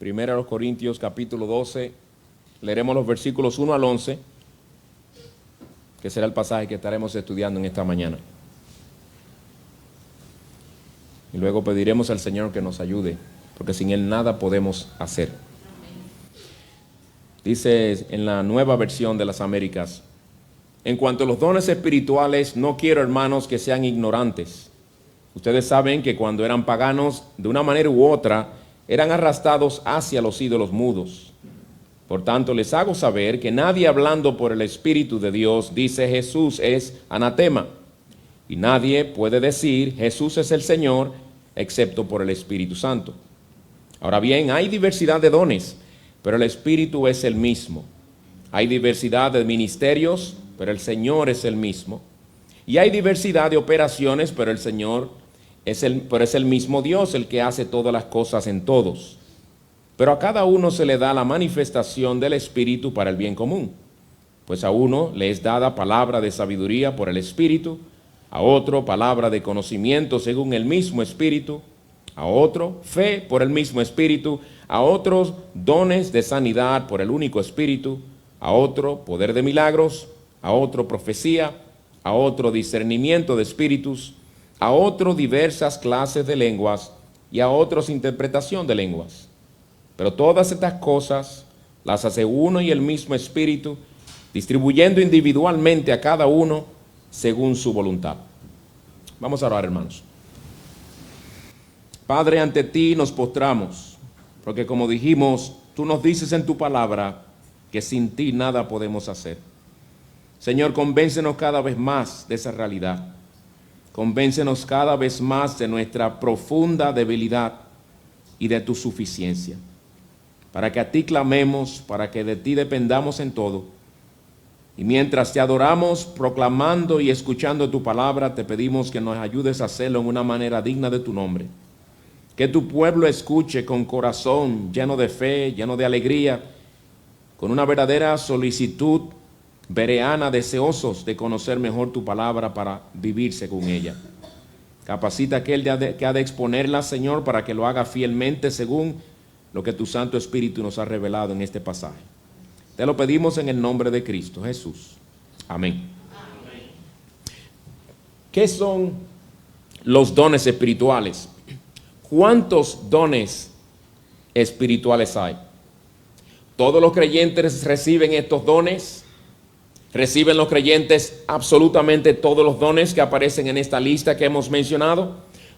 Primera a los Corintios, capítulo 12. Leeremos los versículos 1 al 11, que será el pasaje que estaremos estudiando en esta mañana. Y luego pediremos al Señor que nos ayude, porque sin Él nada podemos hacer. Dice en la Nueva Versión de las Américas: en cuanto a los dones espirituales, no quiero, hermanos, que sean ignorantes. Ustedes saben que cuando eran paganos, de una manera u otra, eran arrastrados hacia los ídolos mudos. Por tanto, les hago saber que nadie hablando por el Espíritu de Dios dice Jesús es anatema. Y nadie puede decir Jesús es el Señor, excepto por el Espíritu Santo. Ahora bien, hay diversidad de dones, pero el Espíritu es el mismo. Hay diversidad de ministerios, pero el Señor es el mismo. Y hay diversidad de operaciones, pero el Señor es el mismo Dios el que hace todas las cosas en todos. Pero a cada uno se le da la manifestación del Espíritu para el bien común. Pues a uno le es dada palabra de sabiduría por el Espíritu, a otro palabra de conocimiento según el mismo Espíritu, a otro fe por el mismo Espíritu, a otros dones de sanidad por el único Espíritu, a otro poder de milagros, a otro profecía, a otro discernimiento de espíritus, a otro diversas clases de lenguas y a otros interpretación de lenguas. Pero todas estas cosas las hace uno y el mismo Espíritu, distribuyendo individualmente a cada uno según su voluntad. Vamos a orar, hermanos. Padre, ante ti nos postramos, porque como dijimos, tú nos dices en tu palabra que sin ti nada podemos hacer. Señor, convéncenos cada vez más de esa realidad. Convéncenos cada vez más de nuestra profunda debilidad y de tu suficiencia, para que a ti clamemos, para que de ti dependamos en todo. Y mientras te adoramos, proclamando y escuchando tu palabra, te pedimos que nos ayudes a hacerlo en una manera digna de tu nombre. Que tu pueblo escuche con corazón lleno de fe, lleno de alegría, con una verdadera solicitud bereana, deseosos de conocer mejor tu palabra para vivir según ella. Capacita a aquel que ha de exponerla, Señor, para que lo haga fielmente según lo que tu Santo Espíritu nos ha revelado en este pasaje. Te lo pedimos en el nombre de Cristo Jesús. Amén. Amén. ¿Qué son los dones espirituales? ¿Cuántos dones espirituales hay? ¿Todos los creyentes reciben estos dones? ¿Reciben los creyentes absolutamente todos los dones que aparecen en esta lista que hemos mencionado?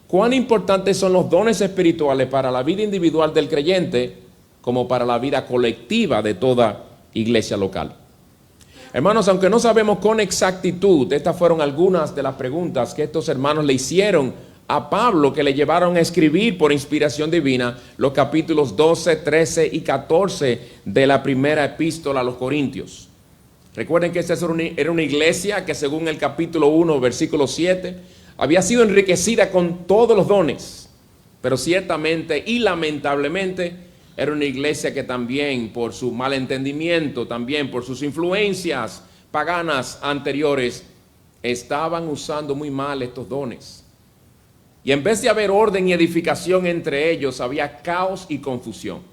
¿Cuán importantes son los dones espirituales para la vida individual del creyente como para la vida colectiva de toda iglesia local? Hermanos, aunque no sabemos con exactitud, estas fueron algunas de las preguntas que estos hermanos le hicieron a Pablo, que le llevaron a escribir por inspiración divina los capítulos 12, 13 y 14 de la primera epístola a los Corintios. Recuerden que esta era una iglesia que, según el capítulo 1, versículo 7, había sido enriquecida con todos los dones, pero ciertamente y lamentablemente era una iglesia que también, por su mal entendimiento, también por sus influencias paganas anteriores, estaban usando muy mal estos dones. Y en vez de haber orden y edificación entre ellos, había caos y confusión.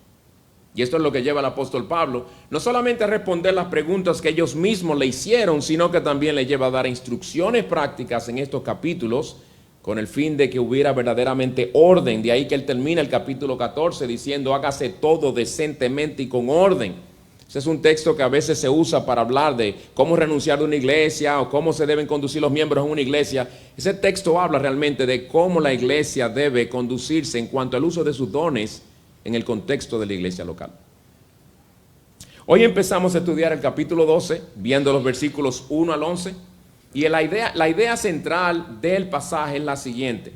Y esto es lo que lleva al apóstol Pablo, no solamente a responder las preguntas que ellos mismos le hicieron, sino que también le lleva a dar instrucciones prácticas en estos capítulos, con el fin de que hubiera verdaderamente orden. De ahí que él termina el capítulo 14 diciendo, hágase todo decentemente y con orden. Ese es un texto que a veces se usa para hablar de cómo renunciar de una iglesia o cómo se deben conducir los miembros en una iglesia. Ese texto habla realmente de cómo la iglesia debe conducirse en cuanto al uso de sus dones en el contexto de la iglesia local. Hoy empezamos a estudiar el capítulo 12, viendo los versículos 1 al 11, y la idea central del pasaje es la siguiente.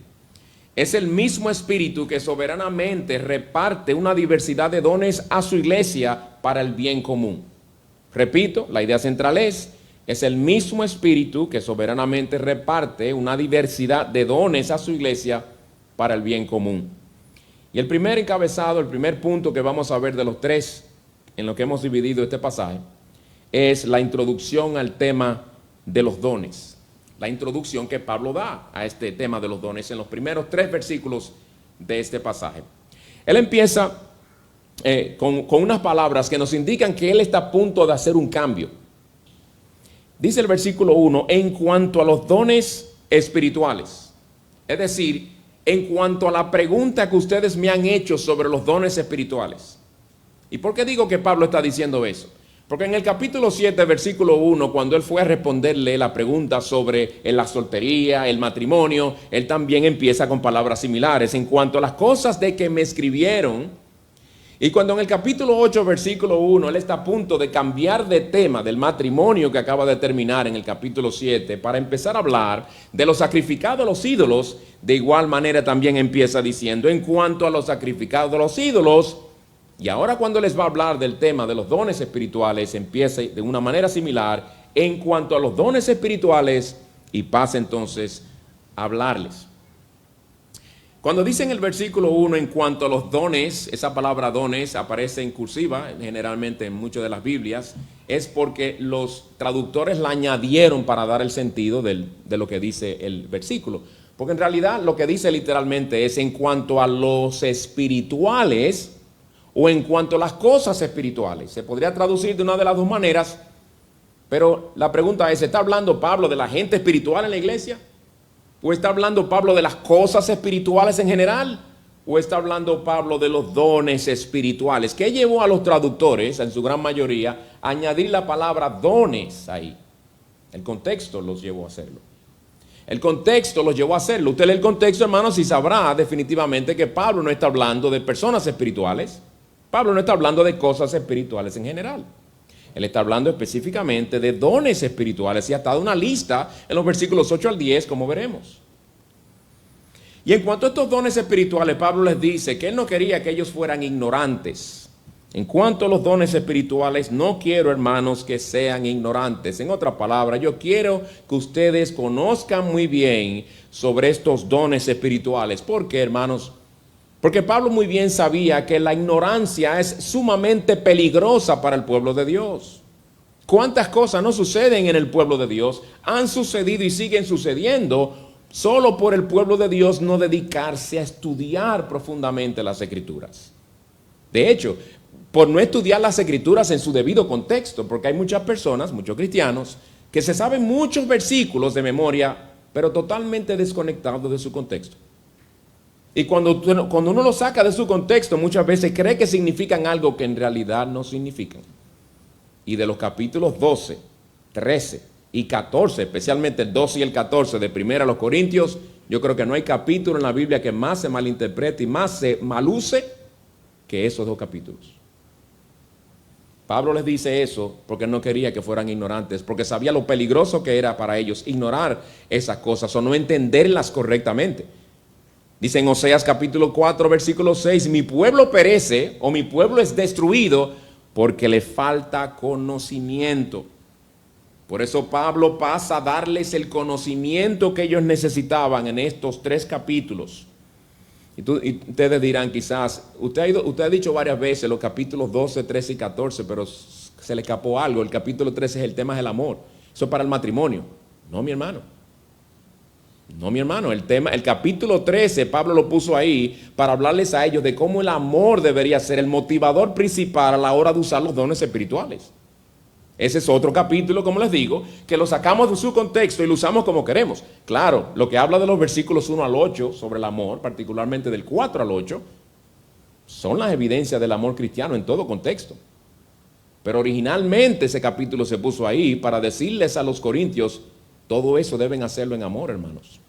Es el mismo Espíritu que soberanamente reparte una diversidad de dones a su iglesia para el bien común. Repito, la idea central es el mismo Espíritu que soberanamente reparte una diversidad de dones a su iglesia para el bien común. Y el primer encabezado, el primer punto que vamos a ver de los tres en lo que hemos dividido este pasaje, es la introducción al tema de los dones. La introducción que Pablo da a este tema de los dones en los primeros 3 versículos de este pasaje. Él empieza con unas palabras que nos indican que él está a punto de hacer un cambio. Dice el versículo 1, en cuanto a los dones espirituales. Es decir, en cuanto a la pregunta que ustedes me han hecho sobre los dones espirituales. ¿Y por qué digo que Pablo está diciendo eso? Porque en el capítulo 7, versículo 1, cuando él fue a responderle la pregunta sobre la soltería, el matrimonio, él también empieza con palabras similares. En cuanto a las cosas de que me escribieron. Y cuando en el capítulo 8, versículo 1, él está a punto de cambiar de tema del matrimonio que acaba de terminar en el capítulo 7, para empezar a hablar de los sacrificados a los ídolos, de igual manera también empieza diciendo, en cuanto a los sacrificados a los ídolos, y ahora cuando les va a hablar del tema de los dones espirituales, empieza de una manera similar, en cuanto a los dones espirituales, y pasa entonces a hablarles. Cuando dice en el versículo 1 en cuanto a los dones, esa palabra dones aparece en cursiva, generalmente en muchas de las Biblias, es porque los traductores la añadieron para dar el sentido de lo que dice el versículo. Porque en realidad lo que dice literalmente es en cuanto a los espirituales o en cuanto a las cosas espirituales. Se podría traducir de una de las dos maneras, pero la pregunta es, ¿está hablando Pablo de la gente espiritual en la iglesia? ¿O está hablando Pablo de las cosas espirituales en general? ¿O está hablando Pablo de los dones espirituales? ¿Qué llevó a los traductores, en su gran mayoría, a añadir la palabra dones ahí? El contexto los llevó a hacerlo. El contexto los llevó a hacerlo. Usted lee el contexto, hermanos, y sabrá definitivamente que Pablo no está hablando de personas espirituales. Pablo no está hablando de cosas espirituales en general. Él está hablando específicamente de dones espirituales y hasta de una lista en los versículos 8 al 10, como veremos. Y en cuanto a estos dones espirituales, Pablo les dice que él no quería que ellos fueran ignorantes. En cuanto a los dones espirituales, no quiero, hermanos, que sean ignorantes. En otras palabras, yo quiero que ustedes conozcan muy bien sobre estos dones espirituales. ¿Por qué, hermanos? Porque Pablo muy bien sabía que la ignorancia es sumamente peligrosa para el pueblo de Dios. ¿Cuántas cosas no suceden en el pueblo de Dios? Han sucedido y siguen sucediendo solo por el pueblo de Dios no dedicarse a estudiar profundamente las Escrituras. De hecho, por no estudiar las Escrituras en su debido contexto, porque hay muchas personas, muchos cristianos, que se saben muchos versículos de memoria, pero totalmente desconectados de su contexto. Y cuando uno lo saca de su contexto, muchas veces cree que significan algo que en realidad no significan. Y de los capítulos 12, 13 y 14, especialmente el 12 y el 14 de Primera a los Corintios, yo creo que no hay capítulo en la Biblia que más se malinterprete y más se maluse que esos dos capítulos. Pablo les dice eso porque no quería que fueran ignorantes, porque sabía lo peligroso que era para ellos ignorar esas cosas o no entenderlas correctamente. Dice en Oseas capítulo 4, versículo 6, mi pueblo perece o mi pueblo es destruido porque le falta conocimiento. Por eso Pablo pasa a darles el conocimiento que ellos necesitaban en estos 3 capítulos. Y ustedes dirán quizás, usted ha dicho varias veces los capítulos 12, 13 y 14, pero se le escapó algo. El capítulo 13 es el tema del amor. Eso es para el matrimonio. No, mi hermano. No, mi hermano, el capítulo 13, Pablo lo puso ahí para hablarles a ellos de cómo el amor debería ser el motivador principal a la hora de usar los dones espirituales. Ese es otro capítulo, como les digo, que lo sacamos de su contexto y lo usamos como queremos. Claro, lo que habla de los versículos 1 al 8 sobre el amor, particularmente del 4 al 8, son las evidencias del amor cristiano en todo contexto. Pero originalmente ese capítulo se puso ahí para decirles a los corintios, todo eso deben hacerlo en amor, hermanos.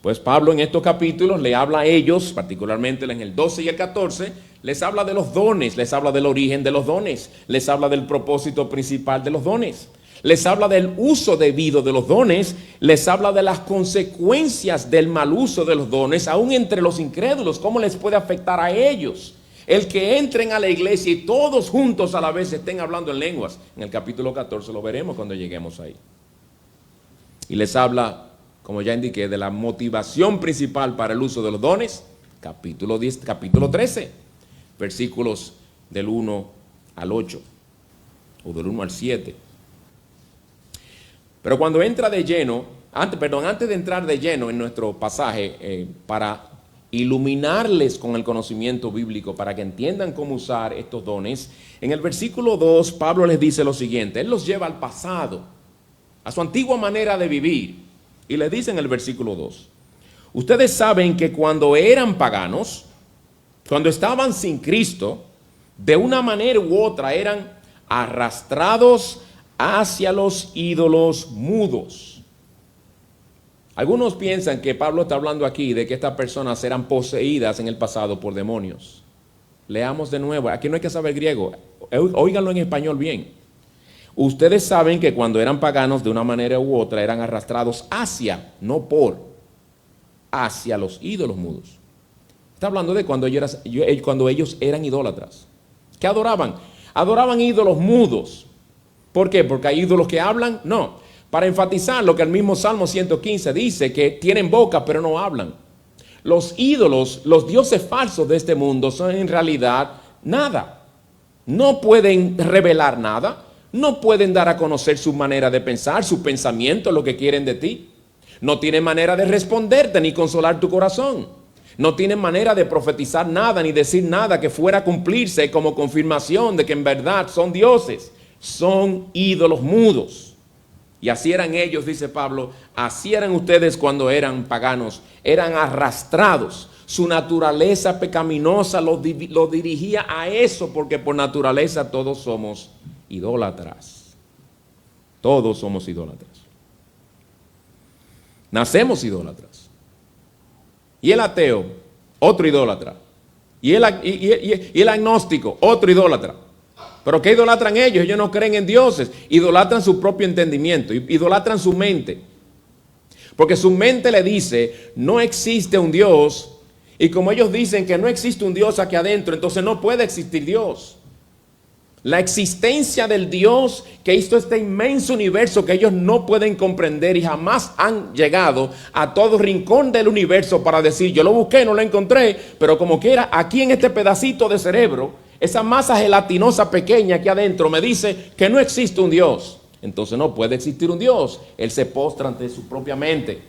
Pues Pablo en estos capítulos le habla a ellos, particularmente en el 12 y el 14, les habla de los dones, les habla del origen de los dones, les habla del propósito principal de los dones, les habla del uso debido de los dones, les habla de las consecuencias del mal uso de los dones, aún entre los incrédulos, cómo les puede afectar a ellos. El que entren a la iglesia y todos juntos a la vez estén hablando en lenguas. En el capítulo 14 lo veremos cuando lleguemos ahí. Y les habla, como ya indiqué, de la motivación principal para el uso de los dones, capítulo 13, versículos del 1 al 8, o del 1 al 7. Pero cuando entra de lleno, antes de entrar de lleno en nuestro pasaje, para iluminarles con el conocimiento bíblico para que entiendan cómo usar estos dones, en el versículo 2 Pablo les dice lo siguiente. Él los lleva al pasado, a su antigua manera de vivir, y les dice en el versículo 2: ustedes saben que cuando eran paganos, cuando estaban sin Cristo, de una manera u otra eran arrastrados hacia los ídolos mudos. Algunos piensan que Pablo está hablando aquí de que estas personas eran poseídas en el pasado por demonios. Leamos de nuevo, aquí no hay que saber griego, óiganlo en español bien. Ustedes saben que cuando eran paganos de una manera u otra eran arrastrados hacia, no por, hacia los ídolos mudos. Está hablando de cuando ellos eran idólatras. ¿Qué adoraban? Adoraban ídolos mudos. ¿Por qué? ¿Porque hay ídolos que hablan? No. Para enfatizar lo que el mismo Salmo 115 dice, que tienen boca pero no hablan. Los ídolos, los dioses falsos de este mundo son en realidad nada. No pueden revelar nada. No pueden dar a conocer su manera de pensar, su pensamiento, lo que quieren de ti. No tienen manera de responderte ni consolar tu corazón. No tienen manera de profetizar nada ni decir nada que fuera a cumplirse como confirmación de que en verdad son dioses. Son ídolos mudos. Y así eran ellos, dice Pablo, así eran ustedes cuando eran paganos. Eran arrastrados. Su naturaleza pecaminosa los dirigía a eso, porque por naturaleza todos somos idólatras. Todos somos idólatras. Nacemos idólatras. Y el ateo, otro idólatra. Y el agnóstico, otro idólatra. ¿Pero qué idolatran ellos? Ellos no creen en dioses. Idolatran su propio entendimiento. Idolatran su mente. Porque su mente le dice, no existe un Dios. Y como ellos dicen que no existe un Dios aquí adentro, entonces no puede existir Dios. La existencia del Dios que hizo este inmenso universo que ellos no pueden comprender y jamás han llegado a todo rincón del universo para decir, yo lo busqué, no lo encontré, pero como quiera, aquí en este pedacito de cerebro, esa masa gelatinosa pequeña aquí adentro me dice que no existe un Dios. Entonces no puede existir un Dios. Él se postra ante su propia mente.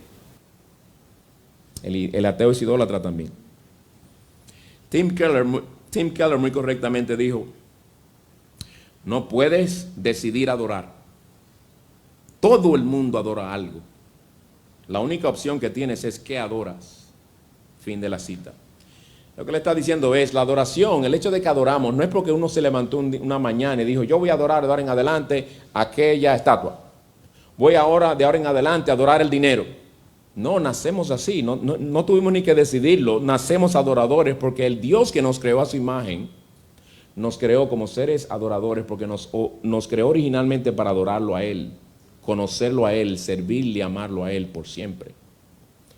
El ateo es idólatra también. Tim Keller muy correctamente dijo, no puedes decidir adorar. Todo el mundo adora algo. La única opción que tienes es qué adoras. Fin de la cita. Lo que le está diciendo es la adoración, el hecho de que adoramos, no es porque uno se levantó una mañana y dijo, yo voy a adorar de ahora en adelante aquella estatua. Voy ahora de ahora en adelante a adorar el dinero. No, nacemos así, no tuvimos ni que decidirlo, nacemos adoradores porque el Dios que nos creó a su imagen, nos creó como seres adoradores porque nos creó originalmente para adorarlo a Él, conocerlo a Él, servirle y amarlo a Él por siempre.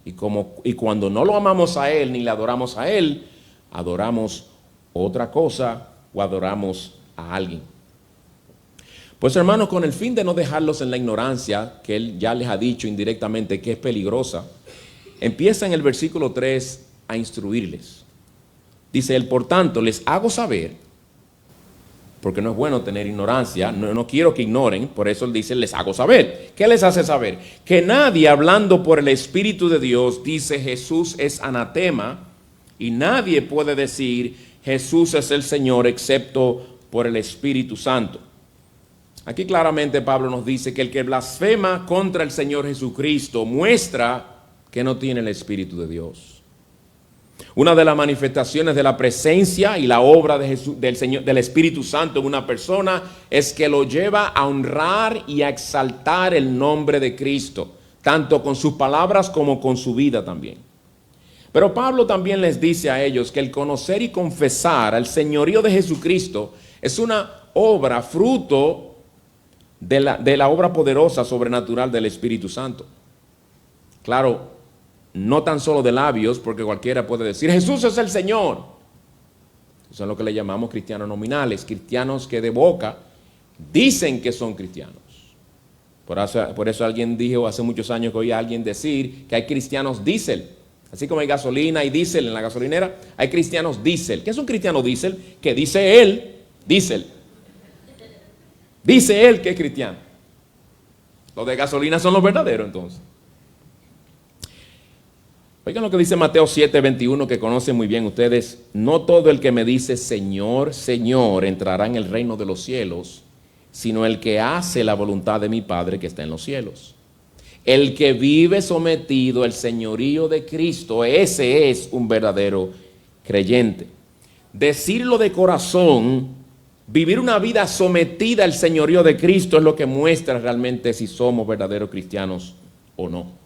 Y cuando no lo amamos a Él ni le adoramos a Él, adoramos otra cosa o adoramos a alguien. Pues hermanos, con el fin de no dejarlos en la ignorancia, que Él ya les ha dicho indirectamente que es peligrosa, empieza en el versículo 3 a instruirles. Dice Él, por tanto, les hago saber, porque no es bueno tener ignorancia, no quiero que ignoren, por eso Él dice, les hago saber. ¿Qué les hace saber? Que nadie hablando por el Espíritu de Dios dice Jesús es anatema, y nadie puede decir Jesús es el Señor excepto por el Espíritu Santo. Aquí claramente Pablo nos dice que el que blasfema contra el Señor Jesucristo muestra que no tiene el Espíritu de Dios. Una de las manifestaciones de la presencia y la obra de Jesús, del Espíritu Santo en una persona es que lo lleva a honrar y a exaltar el nombre de Cristo, tanto con sus palabras como con su vida también. Pero Pablo también les dice a ellos que el conocer y confesar al señorío de Jesucristo es una obra, fruto de la obra poderosa, sobrenatural del Espíritu Santo. Claro, no tan solo de labios, porque cualquiera puede decir, Jesús es el Señor. Eso es lo que le llamamos cristianos nominales, cristianos que de boca dicen que son cristianos. Por eso alguien dijo hace muchos años que oí a alguien decir que hay cristianos diésel. Así como hay gasolina y diésel en la gasolinera, hay cristianos diésel. ¿Qué es un cristiano diésel? Que dice él, diésel. Dice él que es cristiano. Los de gasolina son los verdaderos entonces. Oigan lo que dice Mateo 7:21, que conocen muy bien ustedes. No todo el que me dice Señor, Señor, entrará en el reino de los cielos, sino el que hace la voluntad de mi Padre que está en los cielos. El que vive sometido al señorío de Cristo, ese es un verdadero creyente. Decirlo de corazón, vivir una vida sometida al señorío de Cristo es lo que muestra realmente si somos verdaderos cristianos o no.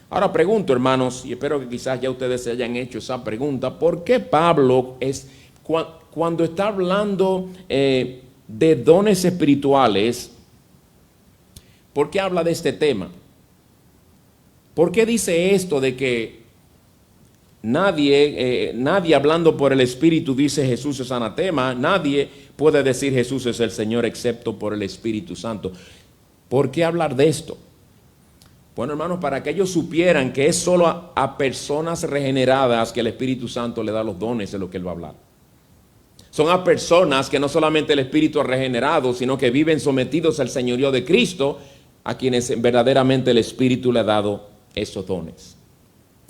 Ahora pregunto, hermanos, y espero que quizás ya ustedes se hayan hecho esa pregunta, ¿por qué Pablo cuando está hablando de dones espirituales, por qué habla de este tema? ¿Por qué dice esto de que nadie hablando por el Espíritu dice Jesús es anatema? Nadie puede decir Jesús es el Señor excepto por el Espíritu Santo. ¿Por qué hablar de esto? Bueno, hermanos, para que ellos supieran que es solo a personas regeneradas que el Espíritu Santo le da los dones de lo que él va a hablar. Son a personas que no solamente el Espíritu ha regenerado, sino que viven sometidos al señorío de Cristo, a quienes verdaderamente el Espíritu le ha dado esos dones.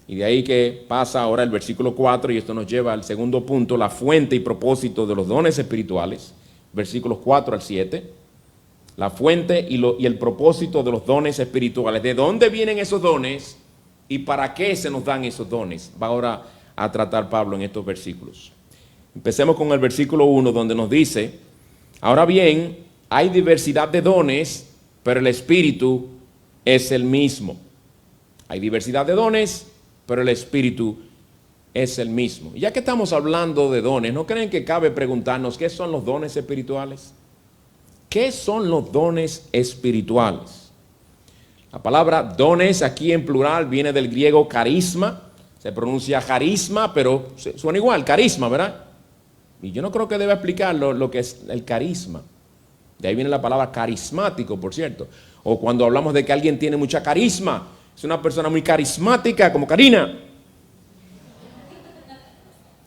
Y de ahí que pasa ahora el versículo 4, y esto nos lleva al segundo punto, la fuente y propósito de los dones espirituales, versículos 4 al 7. La fuente y el propósito de los dones espirituales. ¿De dónde vienen esos dones y para qué se nos dan esos dones? Va ahora a tratar Pablo en estos versículos. Empecemos con el versículo 1, donde nos dice: ahora bien, hay diversidad de dones, pero el Espíritu es el mismo. Hay diversidad de dones, pero el Espíritu es el mismo. Y ya que estamos hablando de dones, ¿no creen que cabe preguntarnos qué son los dones espirituales? ¿Qué son los dones espirituales? La palabra dones aquí en plural viene del griego carisma. Se pronuncia carisma, pero suena igual, carisma, ¿verdad? Y yo no creo que deba explicar lo que es el carisma. De ahí viene la palabra carismático, por cierto. O cuando hablamos de que alguien tiene mucha carisma, es una persona muy carismática, como Karina.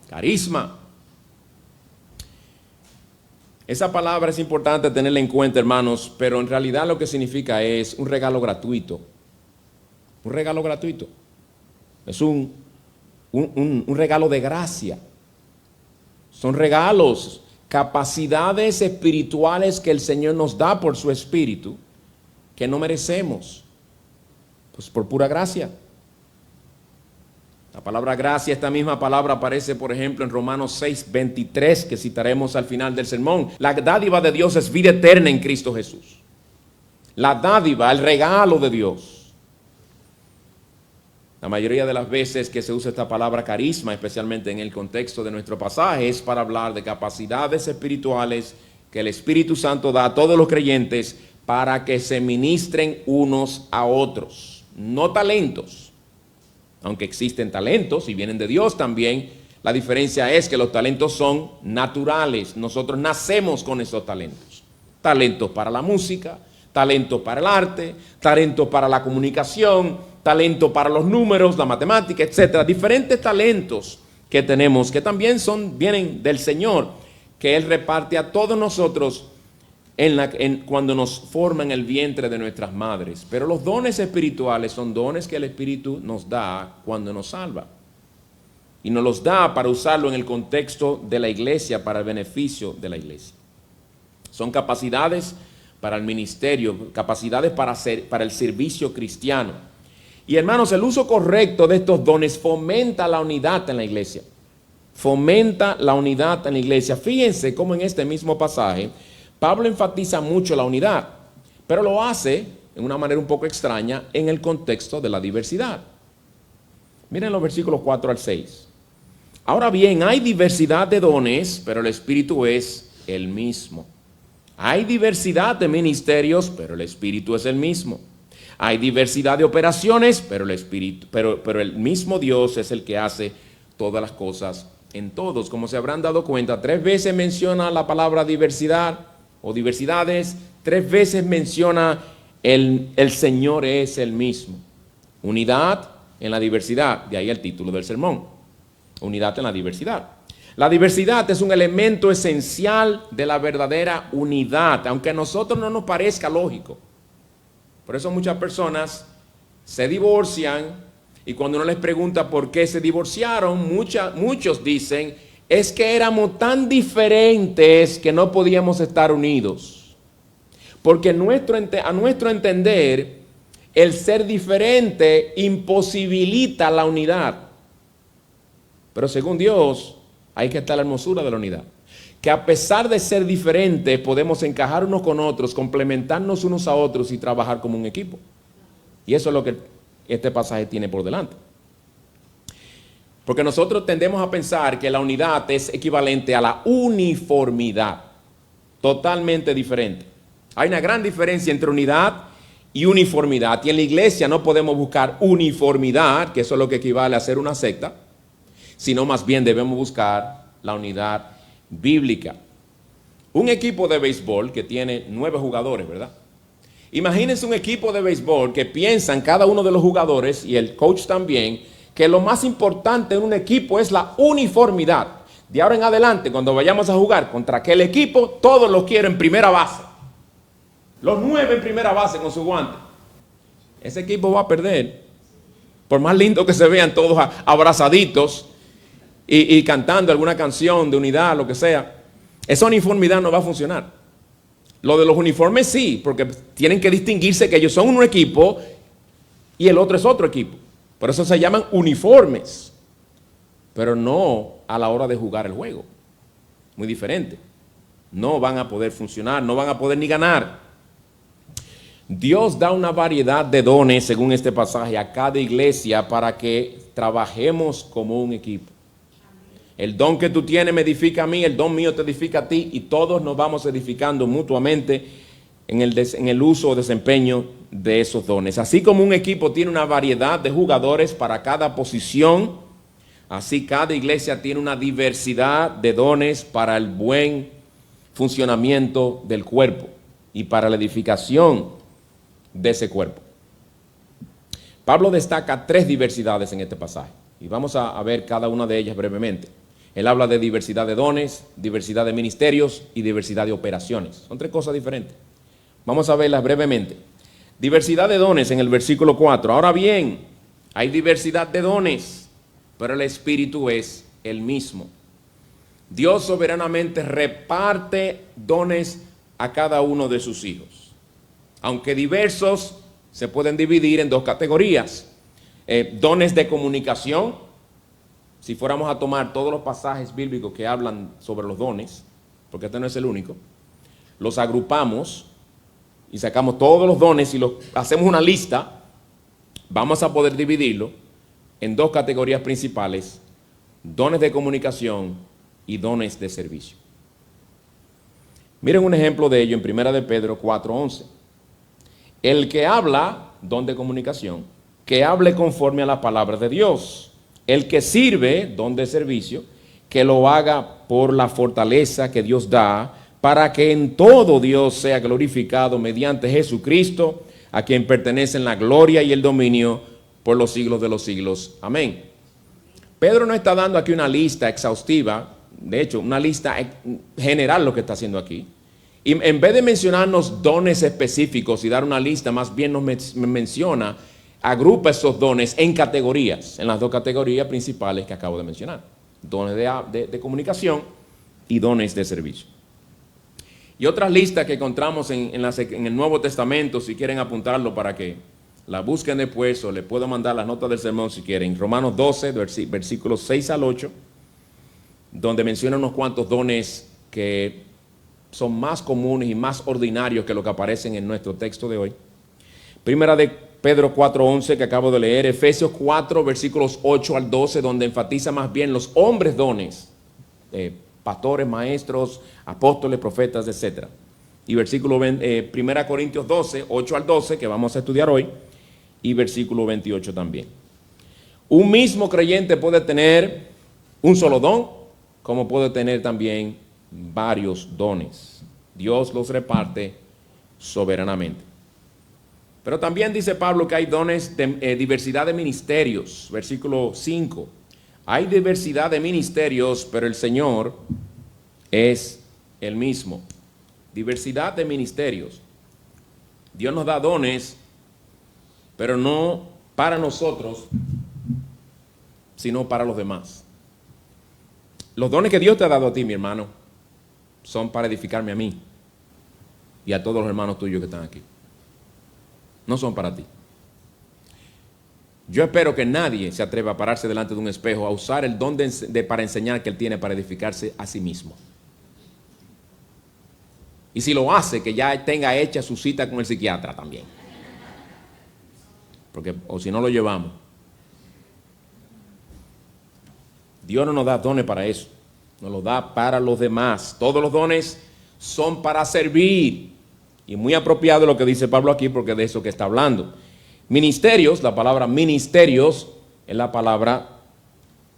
Carisma. Esa palabra es importante tenerla en cuenta, hermanos, pero en realidad lo que significa es un regalo gratuito. Un regalo gratuito. Es un regalo de gracia. Son regalos, capacidades espirituales que el Señor nos da por su Espíritu, que no merecemos, pues por pura gracia. La palabra gracia, esta misma palabra aparece, por ejemplo, en Romanos 6:23, que citaremos al final del sermón. La dádiva de Dios es vida eterna en Cristo Jesús. La dádiva, el regalo de Dios. La mayoría de las veces que se usa esta palabra carisma, especialmente en el contexto de nuestro pasaje, es para hablar de capacidades espirituales que el Espíritu Santo da a todos los creyentes para que se ministren unos a otros. No talentos. Aunque existen talentos y vienen de Dios también, la diferencia es que los talentos son naturales. Nosotros nacemos con esos talentos. Talentos para la música, talentos para el arte, talentos para la comunicación, talentos para los números, la matemática, etc. Diferentes talentos que tenemos que también vienen del Señor, que Él reparte a todos nosotros cuando nos forma en el vientre de nuestras madres. Pero los dones espirituales son dones que el Espíritu nos da cuando nos salva. Y nos los da para usarlo en el contexto de la iglesia, para el beneficio de la iglesia. Son capacidades para el ministerio, capacidades para el servicio cristiano. Y hermanos, el uso correcto de estos dones fomenta la unidad en la iglesia. Fomenta la unidad en la iglesia. Fíjense cómo en este mismo pasaje Pablo enfatiza mucho la unidad, pero lo hace en una manera un poco extraña en el contexto de la diversidad. Miren los versículos 4 al 6. Ahora bien, hay diversidad de dones, pero el Espíritu es el mismo. Hay diversidad de ministerios, pero el Espíritu es el mismo. Hay diversidad de operaciones, pero el mismo Dios es el que hace todas las cosas en todos. Como se habrán dado cuenta, 3 veces menciona la palabra diversidad o diversidades, 3 veces menciona el Señor es el mismo. Unidad en la diversidad, de ahí el título del sermón. Unidad en la diversidad. La diversidad es un elemento esencial de la verdadera unidad, aunque a nosotros no nos parezca lógico. Por eso muchas personas se divorcian Y cuando uno les pregunta por qué se divorciaron, muchos dicen, es que éramos tan diferentes que no podíamos estar unidos. Porque a nuestro entender, el ser diferente imposibilita la unidad. Pero según Dios, ahí que está la hermosura de la unidad. Que a pesar de ser diferentes, podemos encajar unos con otros, complementarnos unos a otros y trabajar como un equipo. Y eso es lo que este pasaje tiene por delante. Porque nosotros tendemos a pensar que la unidad es equivalente a la uniformidad. Totalmente diferente. Hay una gran diferencia entre unidad y uniformidad. Y en la iglesia no podemos buscar uniformidad, que eso es lo que equivale a ser una secta, sino más bien debemos buscar la unidad bíblica. Un equipo de béisbol que tiene 9 jugadores, ¿verdad? Imagínense un equipo de béisbol que piensan cada uno de los jugadores y el coach también, que lo más importante en un equipo es la uniformidad. De ahora en adelante, cuando vayamos a jugar contra aquel equipo, todos los quieren en primera base. Los 9 en primera base con su guante. Ese equipo va a perder. Por más lindo que se vean todos abrazaditos y cantando alguna canción de unidad, lo que sea, esa uniformidad no va a funcionar. Lo de los uniformes sí, porque tienen que distinguirse que ellos son un equipo y el otro es otro equipo. Por eso se llaman uniformes, pero no a la hora de jugar el juego. Muy diferente. No van a poder funcionar, no van a poder ni ganar. Dios da una variedad de dones, según este pasaje, a cada iglesia para que trabajemos como un equipo. El don que tú tienes me edifica a mí, el don mío te edifica a ti y todos nos vamos edificando mutuamente en el uso o desempeño de esos dones. Así como un equipo tiene una variedad de jugadores para cada posición, así cada iglesia tiene una diversidad de dones para el buen funcionamiento del cuerpo y para la edificación de ese cuerpo. Pablo destaca 3 diversidades en este pasaje y vamos a ver cada una de ellas brevemente. Él habla de diversidad de dones, diversidad de ministerios y diversidad de operaciones. Son 3 cosas diferentes. Vamos a verlas brevemente. Diversidad de dones en el versículo 4. Ahora bien, hay diversidad de dones, pero el Espíritu es el mismo. Dios soberanamente reparte dones a cada uno de sus hijos. Aunque diversos, se pueden dividir en 2 categorías. Dones de comunicación. Si fuéramos a tomar todos los pasajes bíblicos que hablan sobre los dones, porque este no es el único, los agrupamos y sacamos todos los dones y hacemos una lista, vamos a poder dividirlo en 2 categorías principales: dones de comunicación y dones de servicio. Miren un ejemplo de ello en 1 de Pedro 4:11. El que habla, don de comunicación, que hable conforme a la palabra de Dios. El que sirve, don de servicio, que lo haga por la fortaleza que Dios da, para que en todo Dios sea glorificado mediante Jesucristo, a quien pertenecen la gloria y el dominio por los siglos de los siglos. Amén. Pedro no está dando aquí una lista exhaustiva, de hecho, una lista general lo que está haciendo aquí. Y en vez de mencionarnos dones específicos y dar una lista, más bien nos menciona, agrupa esos dones en categorías, en las 2 categorías principales que acabo de mencionar. Dones de comunicación y dones de servicio. Y otras listas que encontramos en el Nuevo Testamento, si quieren apuntarlo para que la busquen después, o les puedo mandar las notas del sermón si quieren. Romanos 12, versículos 6 al 8, donde menciona unos cuantos dones que son más comunes y más ordinarios que lo que aparecen en nuestro texto de hoy. Primera de Pedro 4:11 que acabo de leer, Efesios 4, versículos 8 al 12, donde enfatiza más bien los hombres dones, pastores, maestros, apóstoles, profetas, etc. Y versículo 1 Corintios 12, 8 al 12, que vamos a estudiar hoy, y versículo 28 también. Un mismo creyente puede tener un solo don, como puede tener también varios dones. Dios los reparte soberanamente. Pero también dice Pablo que hay dones de diversidad de ministerios. Versículo 5. Hay diversidad de ministerios, pero el Señor es el mismo. Diversidad de ministerios. Dios nos da dones, pero no para nosotros sino para los demás. Los dones que Dios te ha dado a ti, mi hermano, son para edificarme a mí y a todos los hermanos tuyos que están aquí. No son para ti. Yo espero que nadie se atreva a pararse delante de un espejo a usar el don para enseñar que él tiene para edificarse a sí mismo. Y si lo hace, que ya tenga hecha su cita con el psiquiatra también. Porque, o si no lo llevamos. Dios no nos da dones para eso. Nos los da para los demás. Todos los dones son para servir. Y muy apropiado lo que dice Pablo aquí, porque de eso que está hablando. Ministerios, la palabra ministerios es la palabra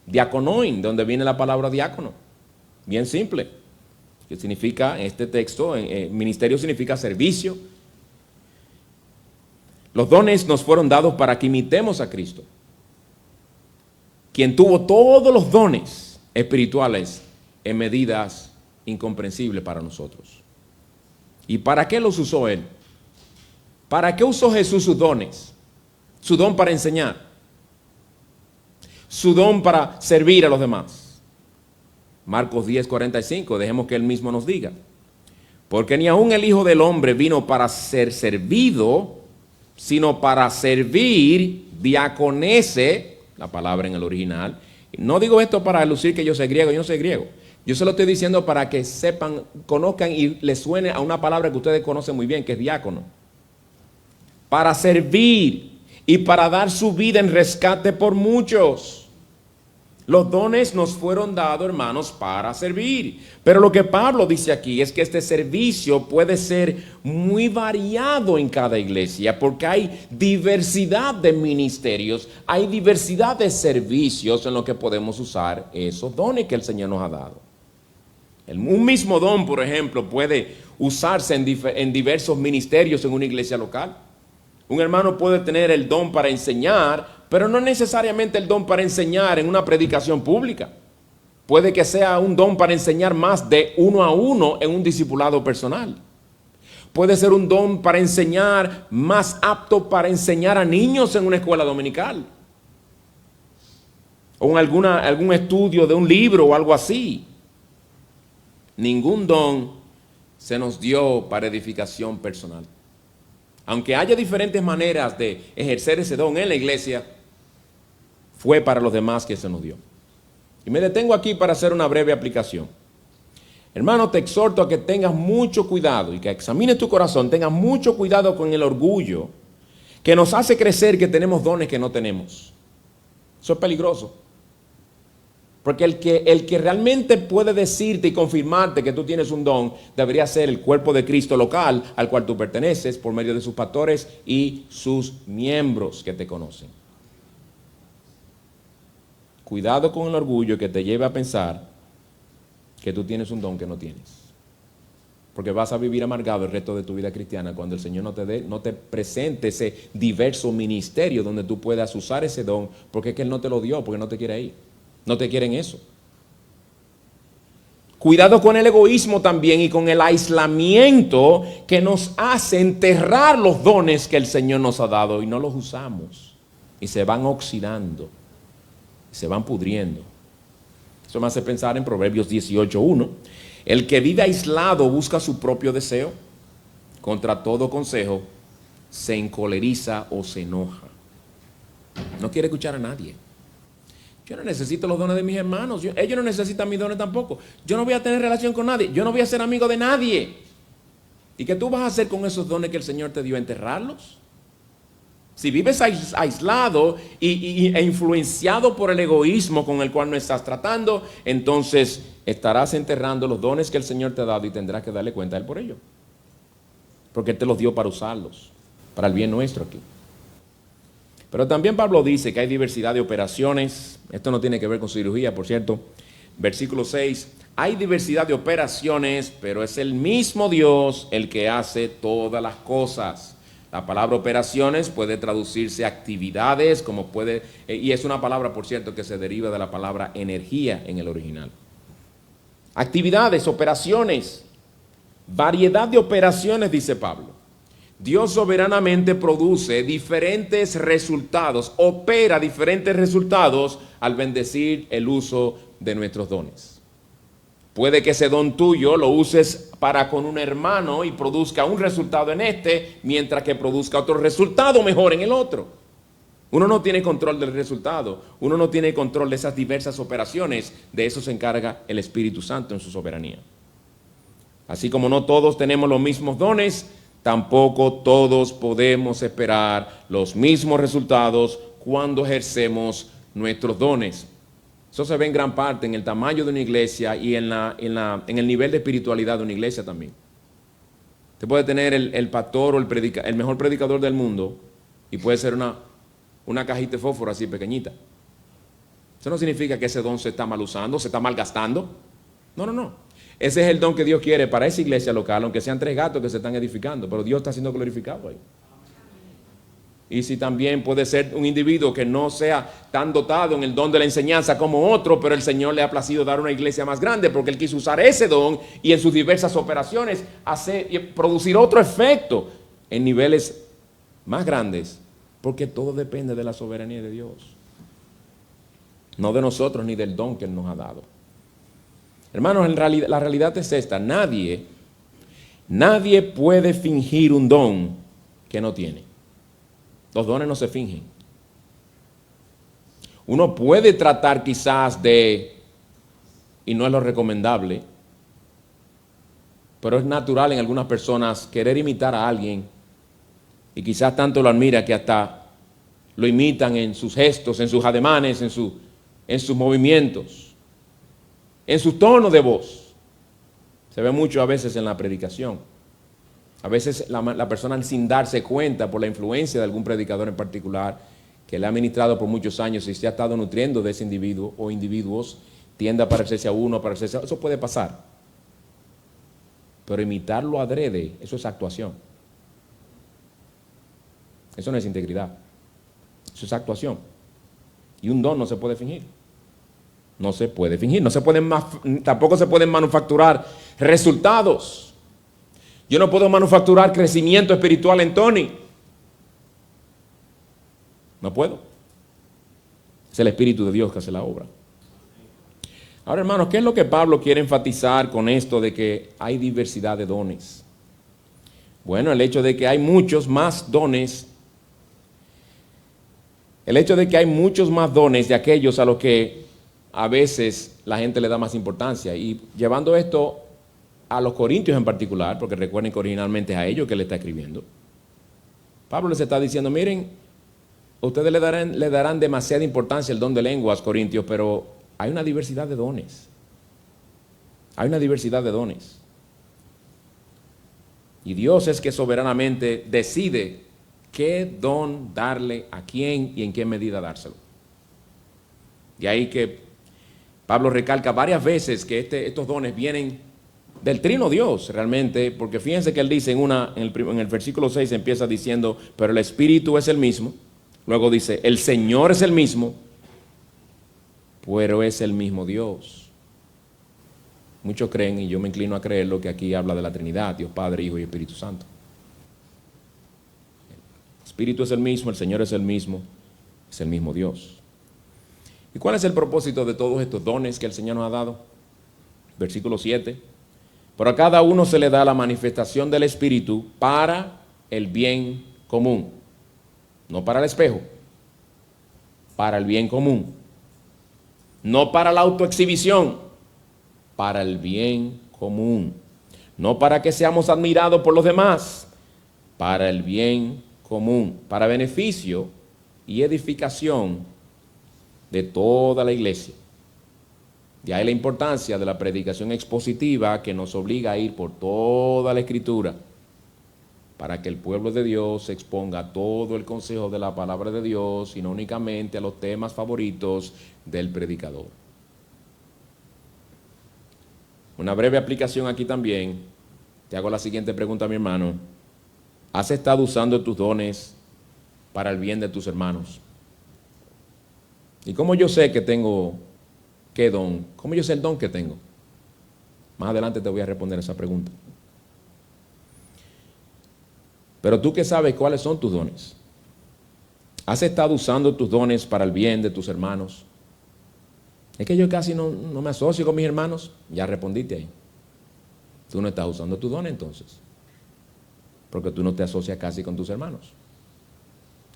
diaconoin, de donde viene la palabra diácono. Bien simple. Que significa, en este texto, ministerio significa servicio. Los dones nos fueron dados para que imitemos a Cristo, quien tuvo todos los dones espirituales en medidas incomprensibles para nosotros. ¿Y para qué los usó Él? ¿Para qué usó Jesús sus dones? Su don para enseñar, su don para servir a los demás. Marcos 10:45, dejemos que Él mismo nos diga. Porque ni aun el Hijo del Hombre vino para ser servido, sino para servir, diaconese, la palabra en el original. No digo esto para lucir que yo soy griego, yo no soy griego. Yo se lo estoy diciendo para que sepan, conozcan y les suene a una palabra que ustedes conocen muy bien, que es diácono. Para servir y para dar su vida en rescate por muchos. Los dones nos fueron dados, hermanos, para servir. Pero lo que Pablo dice aquí es que este servicio puede ser muy variado en cada iglesia, porque hay diversidad de ministerios, hay diversidad de servicios en los que podemos usar esos dones que el Señor nos ha dado. Un mismo don, por ejemplo, puede usarse en diversos ministerios en una iglesia local. Un hermano puede tener el don para enseñar, pero no necesariamente el don para enseñar en una predicación pública. Puede que sea un don para enseñar más de uno a uno en un discipulado personal. Puede ser un don para enseñar más apto para enseñar a niños en una escuela dominical. O en algún estudio de un libro o algo así. Ningún don se nos dio para edificación personal. Aunque haya diferentes maneras de ejercer ese don en la iglesia, fue para los demás que se nos dio. Y me detengo aquí para hacer una breve aplicación. Hermano, te exhorto a que tengas mucho cuidado y que examines tu corazón, tengas mucho cuidado con el orgullo que nos hace creer que tenemos dones que no tenemos. Eso es peligroso. Porque el que realmente puede decirte y confirmarte que tú tienes un don, debería ser el cuerpo de Cristo local al cual tú perteneces por medio de sus pastores y sus miembros que te conocen. Cuidado con el orgullo que te lleve a pensar que tú tienes un don que no tienes. Porque vas a vivir amargado el resto de tu vida cristiana cuando el Señor no te presente ese diverso ministerio donde tú puedas usar ese don, porque es que Él no te lo dio, porque no te quiere ir. No te quieren eso. Cuidado con el egoísmo también y con el aislamiento que nos hace enterrar los dones que el Señor nos ha dado y no los usamos. Y se van oxidando, se van pudriendo. Eso me hace pensar en Proverbios 18:1. El que vive aislado busca su propio deseo. Contra todo consejo se encoleriza o se enoja. No quiere escuchar a nadie. Yo no necesito los dones de mis hermanos. Ellos no necesitan mis dones tampoco. Yo no voy a tener relación con nadie. Yo no voy a ser amigo de nadie. ¿Y qué tú vas a hacer con esos dones que el Señor te dio? ¿Enterrarlos? Si vives aislado e influenciado por el egoísmo con el cual no estás tratando, entonces estarás enterrando los dones que el Señor te ha dado y tendrás que darle cuenta a Él por ello. Porque Él te los dio para usarlos, para el bien nuestro aquí. Pero también Pablo dice que hay diversidad de operaciones. Esto no tiene que ver con cirugía, por cierto. Versículo 6. Hay diversidad de operaciones, pero es el mismo Dios el que hace todas las cosas. La palabra operaciones puede traducirse actividades, y es una palabra, por cierto, que se deriva de la palabra energía en el original. Actividades, operaciones, variedad de operaciones, dice Pablo. Dios soberanamente produce diferentes resultados, opera diferentes resultados al bendecir el uso de nuestros dones. Puede que ese don tuyo lo uses para con un hermano y produzca un resultado en este, mientras que produzca otro resultado mejor en el otro. Uno no tiene control del resultado, uno no tiene control de esas diversas operaciones, de eso se encarga el Espíritu Santo en su soberanía. Así como no todos tenemos los mismos dones, tampoco todos podemos esperar los mismos resultados cuando ejercemos nuestros dones. Eso se ve en gran parte en el tamaño de una iglesia y en el nivel de espiritualidad de una iglesia también. Usted puede tener el pastor o el mejor predicador del mundo y puede ser una cajita de fósforo así pequeñita. Eso no significa que ese don se está mal usando, se está mal gastando. No. Ese es el don que Dios quiere para esa iglesia local, aunque sean 3 gatos que se están edificando, pero Dios está siendo glorificado ahí. Y si también puede ser un individuo que no sea tan dotado en el don de la enseñanza como otro, pero el Señor le ha placido dar una iglesia más grande porque Él quiso usar ese don y en sus diversas operaciones producir otro efecto en niveles más grandes, porque todo depende de la soberanía de Dios, no de nosotros ni del don que Él nos ha dado. Hermanos, la realidad es esta: nadie puede fingir un don que no tiene. Los dones no se fingen. Uno puede tratar quizás y no es lo recomendable, pero es natural en algunas personas querer imitar a alguien y quizás tanto lo admira que hasta lo imitan en sus gestos, en sus ademanes, en sus movimientos, en su tono de voz. Se ve mucho a veces en la predicación. A veces la persona, sin darse cuenta por la influencia de algún predicador en particular que le ha ministrado por muchos años y se ha estado nutriendo de ese individuo o individuos, tiende a parecerse a uno, a parecerse a otro. Eso puede pasar. Pero imitarlo adrede, eso es actuación. Eso no es integridad. Eso es actuación. Y un don no se puede fingir. No se puede fingir. Tampoco se pueden manufacturar resultados. Yo no puedo manufacturar crecimiento espiritual en Tony. No puedo. Es el Espíritu de Dios que hace la obra. Ahora, hermanos, ¿qué es lo que Pablo quiere enfatizar con esto de que hay diversidad de dones? Bueno, el hecho de que hay muchos más dones. El hecho de que hay muchos más dones de aquellos a los que a veces la gente le da más importancia. Y llevando esto a los corintios en particular, porque recuerden que originalmente es a ellos que le está escribiendo. Pablo les está diciendo: miren, ustedes le darán demasiada importancia al don de lenguas, corintios, pero hay una diversidad de dones. Hay una diversidad de dones. Y Dios es que soberanamente decide qué don darle a quién y en qué medida dárselo. De ahí que Pablo recalca varias veces que estos dones vienen del trino Dios realmente, porque fíjense que él dice en el versículo 6 empieza diciendo: pero el Espíritu es el mismo. Luego dice: el Señor es el mismo, pero es el mismo Dios. Muchos creen, y yo me inclino a creerlo, que aquí habla de la Trinidad, Dios Padre, Hijo y Espíritu Santo. El Espíritu es el mismo, el Señor es el mismo Dios. ¿Y cuál es el propósito de todos estos dones que el Señor nos ha dado? Versículo 7. Pero a cada uno se le da la manifestación del Espíritu para el bien común. No para el espejo, para el bien común. No para la autoexhibición, para el bien común. No para que seamos admirados por los demás, para el bien común, para beneficio y edificación de toda la iglesia. De ahí la importancia de la predicación expositiva, que nos obliga a ir por toda la Escritura para que el pueblo de Dios se exponga a todo el consejo de la palabra de Dios y no únicamente a los temas favoritos del predicador. Una breve aplicación aquí también. Te hago la siguiente pregunta, mi hermano. ¿Has estado usando tus dones para el bien de tus hermanos? ¿Y cómo yo sé que tengo qué don? ¿Cómo yo sé el don que tengo? Más adelante te voy a responder esa pregunta. Pero tú que sabes cuáles son tus dones. ¿Has estado usando tus dones para el bien de tus hermanos? Es que yo casi no me asocio con mis hermanos. Ya respondiste ahí. Tú no estás usando tu don entonces, porque tú no te asocias casi con tus hermanos.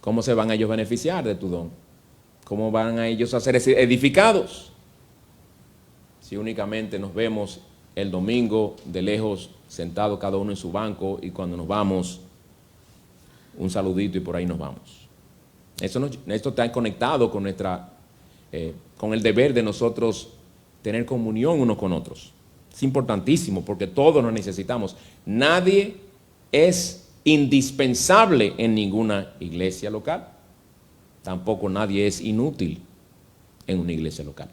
¿Cómo se van a ellos beneficiar de tu don? ¿Cómo van a ellos a ser edificados? Si únicamente nos vemos el domingo de lejos, sentados cada uno en su banco, y cuando nos vamos, un saludito y por ahí nos vamos. Esto está conectado con con el deber de nosotros tener comunión unos con otros. Es importantísimo porque todos nos necesitamos. Nadie es indispensable en ninguna iglesia local. Tampoco nadie es inútil en una iglesia local.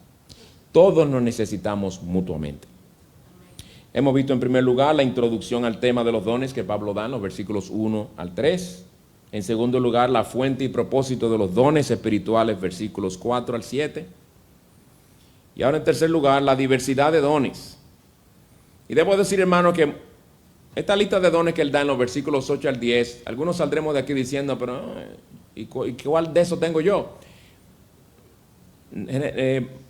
Todos nos necesitamos mutuamente. Hemos visto en primer lugar la introducción al tema de los dones que Pablo da en los versículos 1 al 3. En segundo lugar, la fuente y propósito de los dones espirituales, versículos 4 al 7. Y ahora en tercer lugar, la diversidad de dones. Y debo decir, hermano, que esta lista de dones que él da en los versículos 8 al 10, algunos saldremos de aquí diciendo, pero ¿y cuál de esos tengo yo?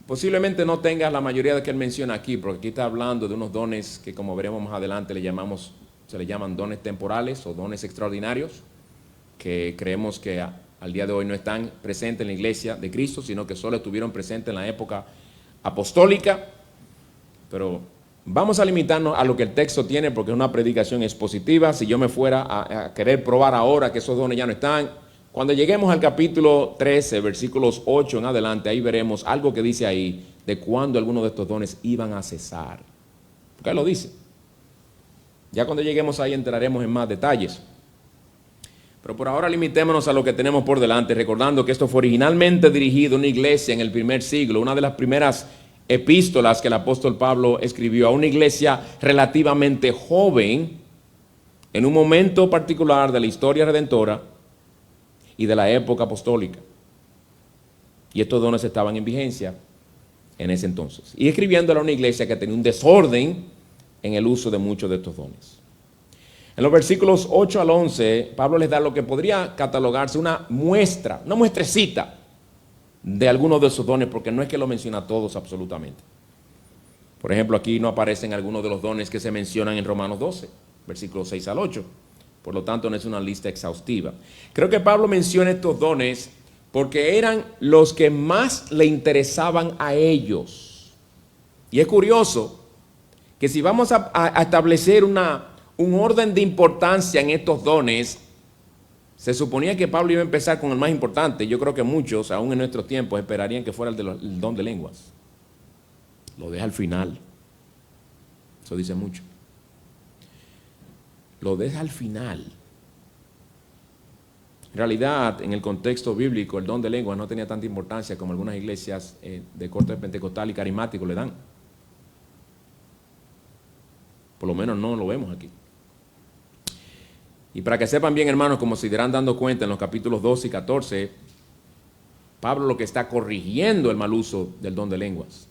Posiblemente no tengas la mayoría de que él menciona aquí, porque aquí está hablando de unos dones que, como veremos más adelante, se le llaman dones temporales o dones extraordinarios, que creemos que al día de hoy no están presentes en la iglesia de Cristo, sino que solo estuvieron presentes en la época apostólica. Pero vamos a limitarnos a lo que el texto tiene, porque es una predicación expositiva. Si yo me fuera a querer probar ahora que esos dones ya no están, cuando lleguemos al capítulo 13, versículos 8 en adelante, ahí veremos algo que dice ahí de cuándo algunos de estos dones iban a cesar. Porque él lo dice. Ya cuando lleguemos ahí entraremos en más detalles. Pero por ahora limitémonos a lo que tenemos por delante, recordando que esto fue originalmente dirigido a una iglesia en el primer siglo, una de las primeras epístolas que el apóstol Pablo escribió a una iglesia relativamente joven, en un momento particular de la historia redentora y de la época apostólica. Y estos dones estaban en vigencia en ese entonces. Y escribiéndole a una iglesia que tenía un desorden en el uso de muchos de estos dones. En los versículos 8 al 11, Pablo les da lo que podría catalogarse una muestrecita de algunos de esos dones, porque no es que lo menciona todos absolutamente. Por ejemplo, aquí no aparecen algunos de los dones que se mencionan en Romanos 12, versículos 6 al 8. Por lo tanto, no es una lista exhaustiva. Creo que Pablo menciona estos dones porque eran los que más le interesaban a ellos. Y es curioso que si vamos a establecer un orden de importancia en estos dones, se suponía que Pablo iba a empezar con el más importante. Yo creo que muchos, aún en nuestros tiempos, esperarían que fuera el don de lenguas. Lo deja al final. Eso dice mucho. Lo deja al final. En realidad, en el contexto bíblico, el don de lenguas no tenía tanta importancia como algunas iglesias de corte pentecostal y carismático le dan. Por lo menos no lo vemos aquí. Y para que sepan bien, hermanos, como se irán dando cuenta en los capítulos 12 y 14, Pablo lo que está corrigiendo el mal uso del don de lenguas.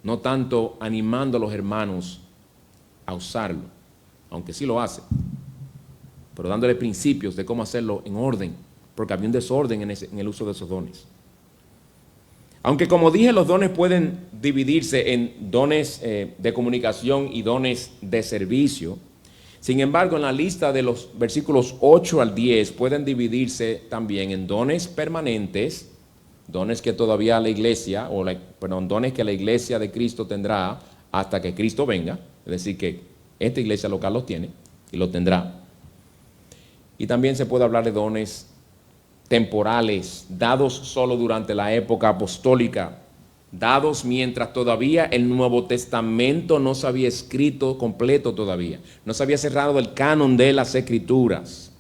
No tanto animando a los hermanos a usarlo, aunque sí lo hace, pero dándole principios de cómo hacerlo en orden, porque había un desorden en el uso de esos dones. Aunque, como dije, los dones pueden dividirse en dones de comunicación y dones de servicio. Sin embargo, en la lista de los versículos 8 al 10 pueden dividirse también en dones permanentes, dones que todavía la iglesia, dones que la iglesia de Cristo tendrá hasta que Cristo venga, es decir, que esta iglesia local los tiene y los tendrá. Y también se puede hablar de dones temporales, dados solo durante la época apostólica, dados mientras todavía el Nuevo Testamento no se había escrito completo todavía, no se había cerrado el canon de las Escrituras.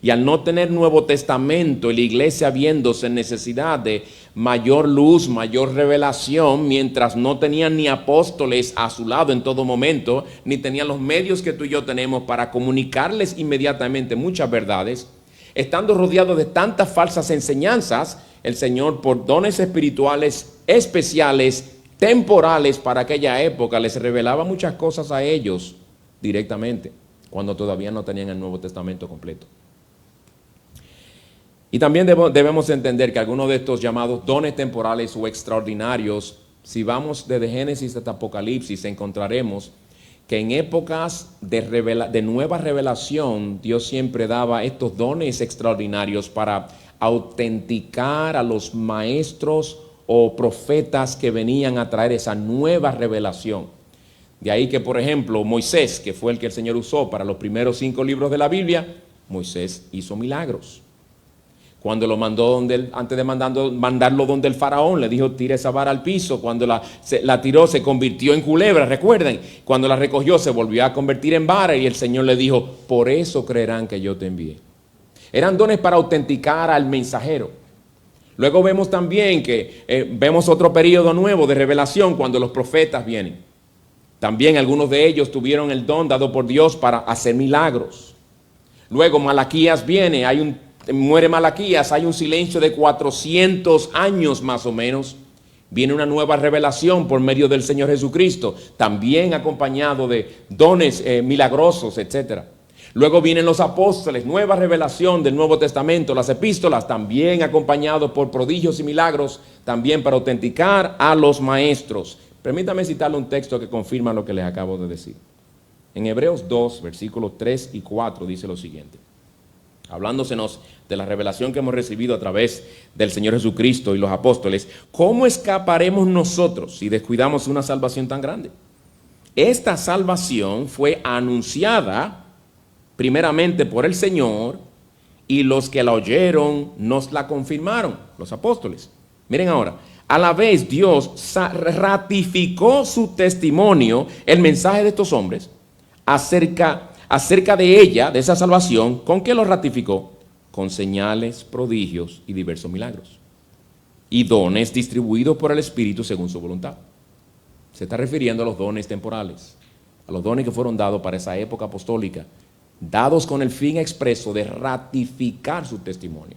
Y al no tener Nuevo Testamento y la iglesia viéndose en necesidad de mayor luz, mayor revelación, mientras no tenían ni apóstoles a su lado en todo momento, ni tenían los medios que tú y yo tenemos para comunicarles inmediatamente muchas verdades, estando rodeados de tantas falsas enseñanzas, el Señor, por dones espirituales especiales, temporales para aquella época, les revelaba muchas cosas a ellos directamente, cuando todavía no tenían el Nuevo Testamento completo. Y también debemos entender que algunos de estos llamados dones temporales o extraordinarios, si vamos desde Génesis hasta Apocalipsis, encontraremos que en épocas de nueva revelación, Dios siempre daba estos dones extraordinarios para autenticar a los maestros o profetas que venían a traer esa nueva revelación. De ahí que, por ejemplo, Moisés, que fue el que el Señor usó para los primeros 5 libros de la Biblia, Moisés hizo milagros. Cuando lo mandó antes de mandarlo donde el faraón, le dijo, tire esa vara al piso. Cuando la tiró, se convirtió en culebra, recuerden. Cuando la recogió, se volvió a convertir en vara y el Señor le dijo, por eso creerán que yo te envié. Eran dones para autenticar al mensajero. Luego vemos también que vemos otro periodo nuevo de revelación cuando los profetas vienen. También algunos de ellos tuvieron el don dado por Dios para hacer milagros. Luego Malaquías viene, muere Malaquías, hay un silencio de 400 años más o menos. Viene una nueva revelación por medio del Señor Jesucristo, también acompañado de dones milagrosos, etc. Luego vienen los apóstoles, nueva revelación del Nuevo Testamento, las epístolas, también acompañados por prodigios y milagros, también para autenticar a los maestros. Permítame citarle un texto que confirma lo que les acabo de decir. En Hebreos 2, versículos 3 y 4 dice lo siguiente. Hablándosenos de la revelación que hemos recibido a través del Señor Jesucristo y los apóstoles, ¿cómo escaparemos nosotros si descuidamos una salvación tan grande? Esta salvación fue anunciada primeramente por el Señor y los que la oyeron nos la confirmaron, los apóstoles. Miren ahora, a la vez Dios ratificó su testimonio, el mensaje de estos hombres, acerca de ella, de esa salvación. ¿Con qué lo ratificó? Con señales, prodigios y diversos milagros. Y dones distribuidos por el Espíritu según su voluntad. Se está refiriendo a los dones temporales, a los dones que fueron dados para esa época apostólica, dados con el fin expreso de ratificar su testimonio.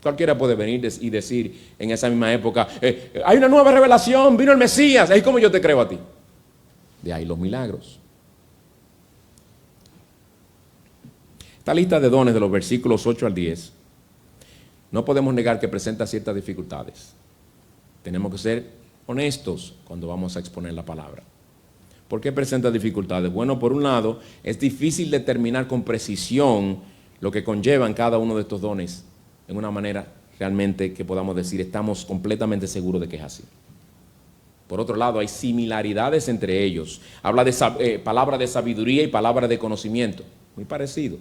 Cualquiera puede venir y decir en esa misma época, hay una nueva revelación, vino el Mesías, ahí como yo te creo a ti. De ahí los milagros. Esta lista de dones de los versículos 8 al 10, no podemos negar que presenta ciertas dificultades. Tenemos que ser honestos cuando vamos a exponer la palabra. ¿Por qué presenta dificultades? Bueno, por un lado, es difícil determinar con precisión lo que conllevan cada uno de estos dones en una manera realmente que podamos decir, estamos completamente seguros de que es así. Por otro lado, hay similaridades entre ellos. Habla de palabra de sabiduría y palabra de conocimiento, muy parecido.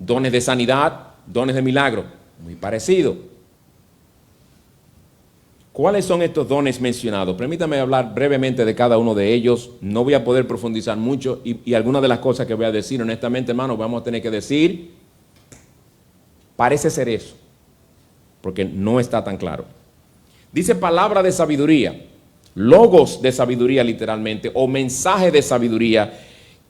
Dones de sanidad, dones de milagro, muy parecido. ¿Cuáles son estos dones mencionados? Permítame hablar brevemente de cada uno de ellos. No voy a poder profundizar mucho y algunas de las cosas que voy a decir, honestamente, hermano, vamos a tener que decir, parece ser eso, porque no está tan claro. Dice palabra de sabiduría, logos de sabiduría literalmente, o mensaje de sabiduría,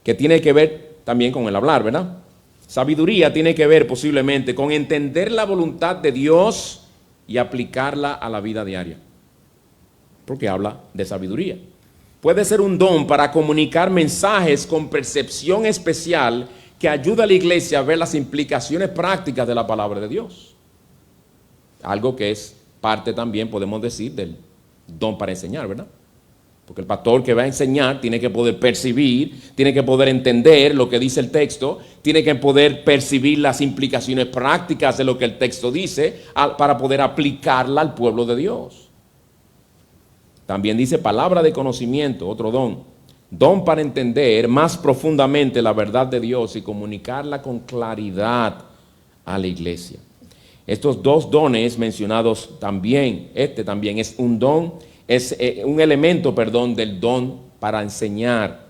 que tiene que ver también con el hablar, ¿verdad? Sabiduría tiene que ver posiblemente con entender la voluntad de Dios y aplicarla a la vida diaria, porque habla de sabiduría. Puede ser un don para comunicar mensajes con percepción especial que ayuda a la iglesia a ver las implicaciones prácticas de la palabra de Dios. Algo que es parte también, podemos decir, del don para enseñar, ¿verdad? Porque el pastor que va a enseñar tiene que poder percibir, tiene que poder entender lo que dice el texto, tiene que poder percibir las implicaciones prácticas de lo que el texto dice para poder aplicarla al pueblo de Dios. También dice palabra de conocimiento, otro don. Don para entender más profundamente la verdad de Dios y comunicarla con claridad a la iglesia. Estos dos dones mencionados también, este también es un don, es un elemento, del don para enseñar.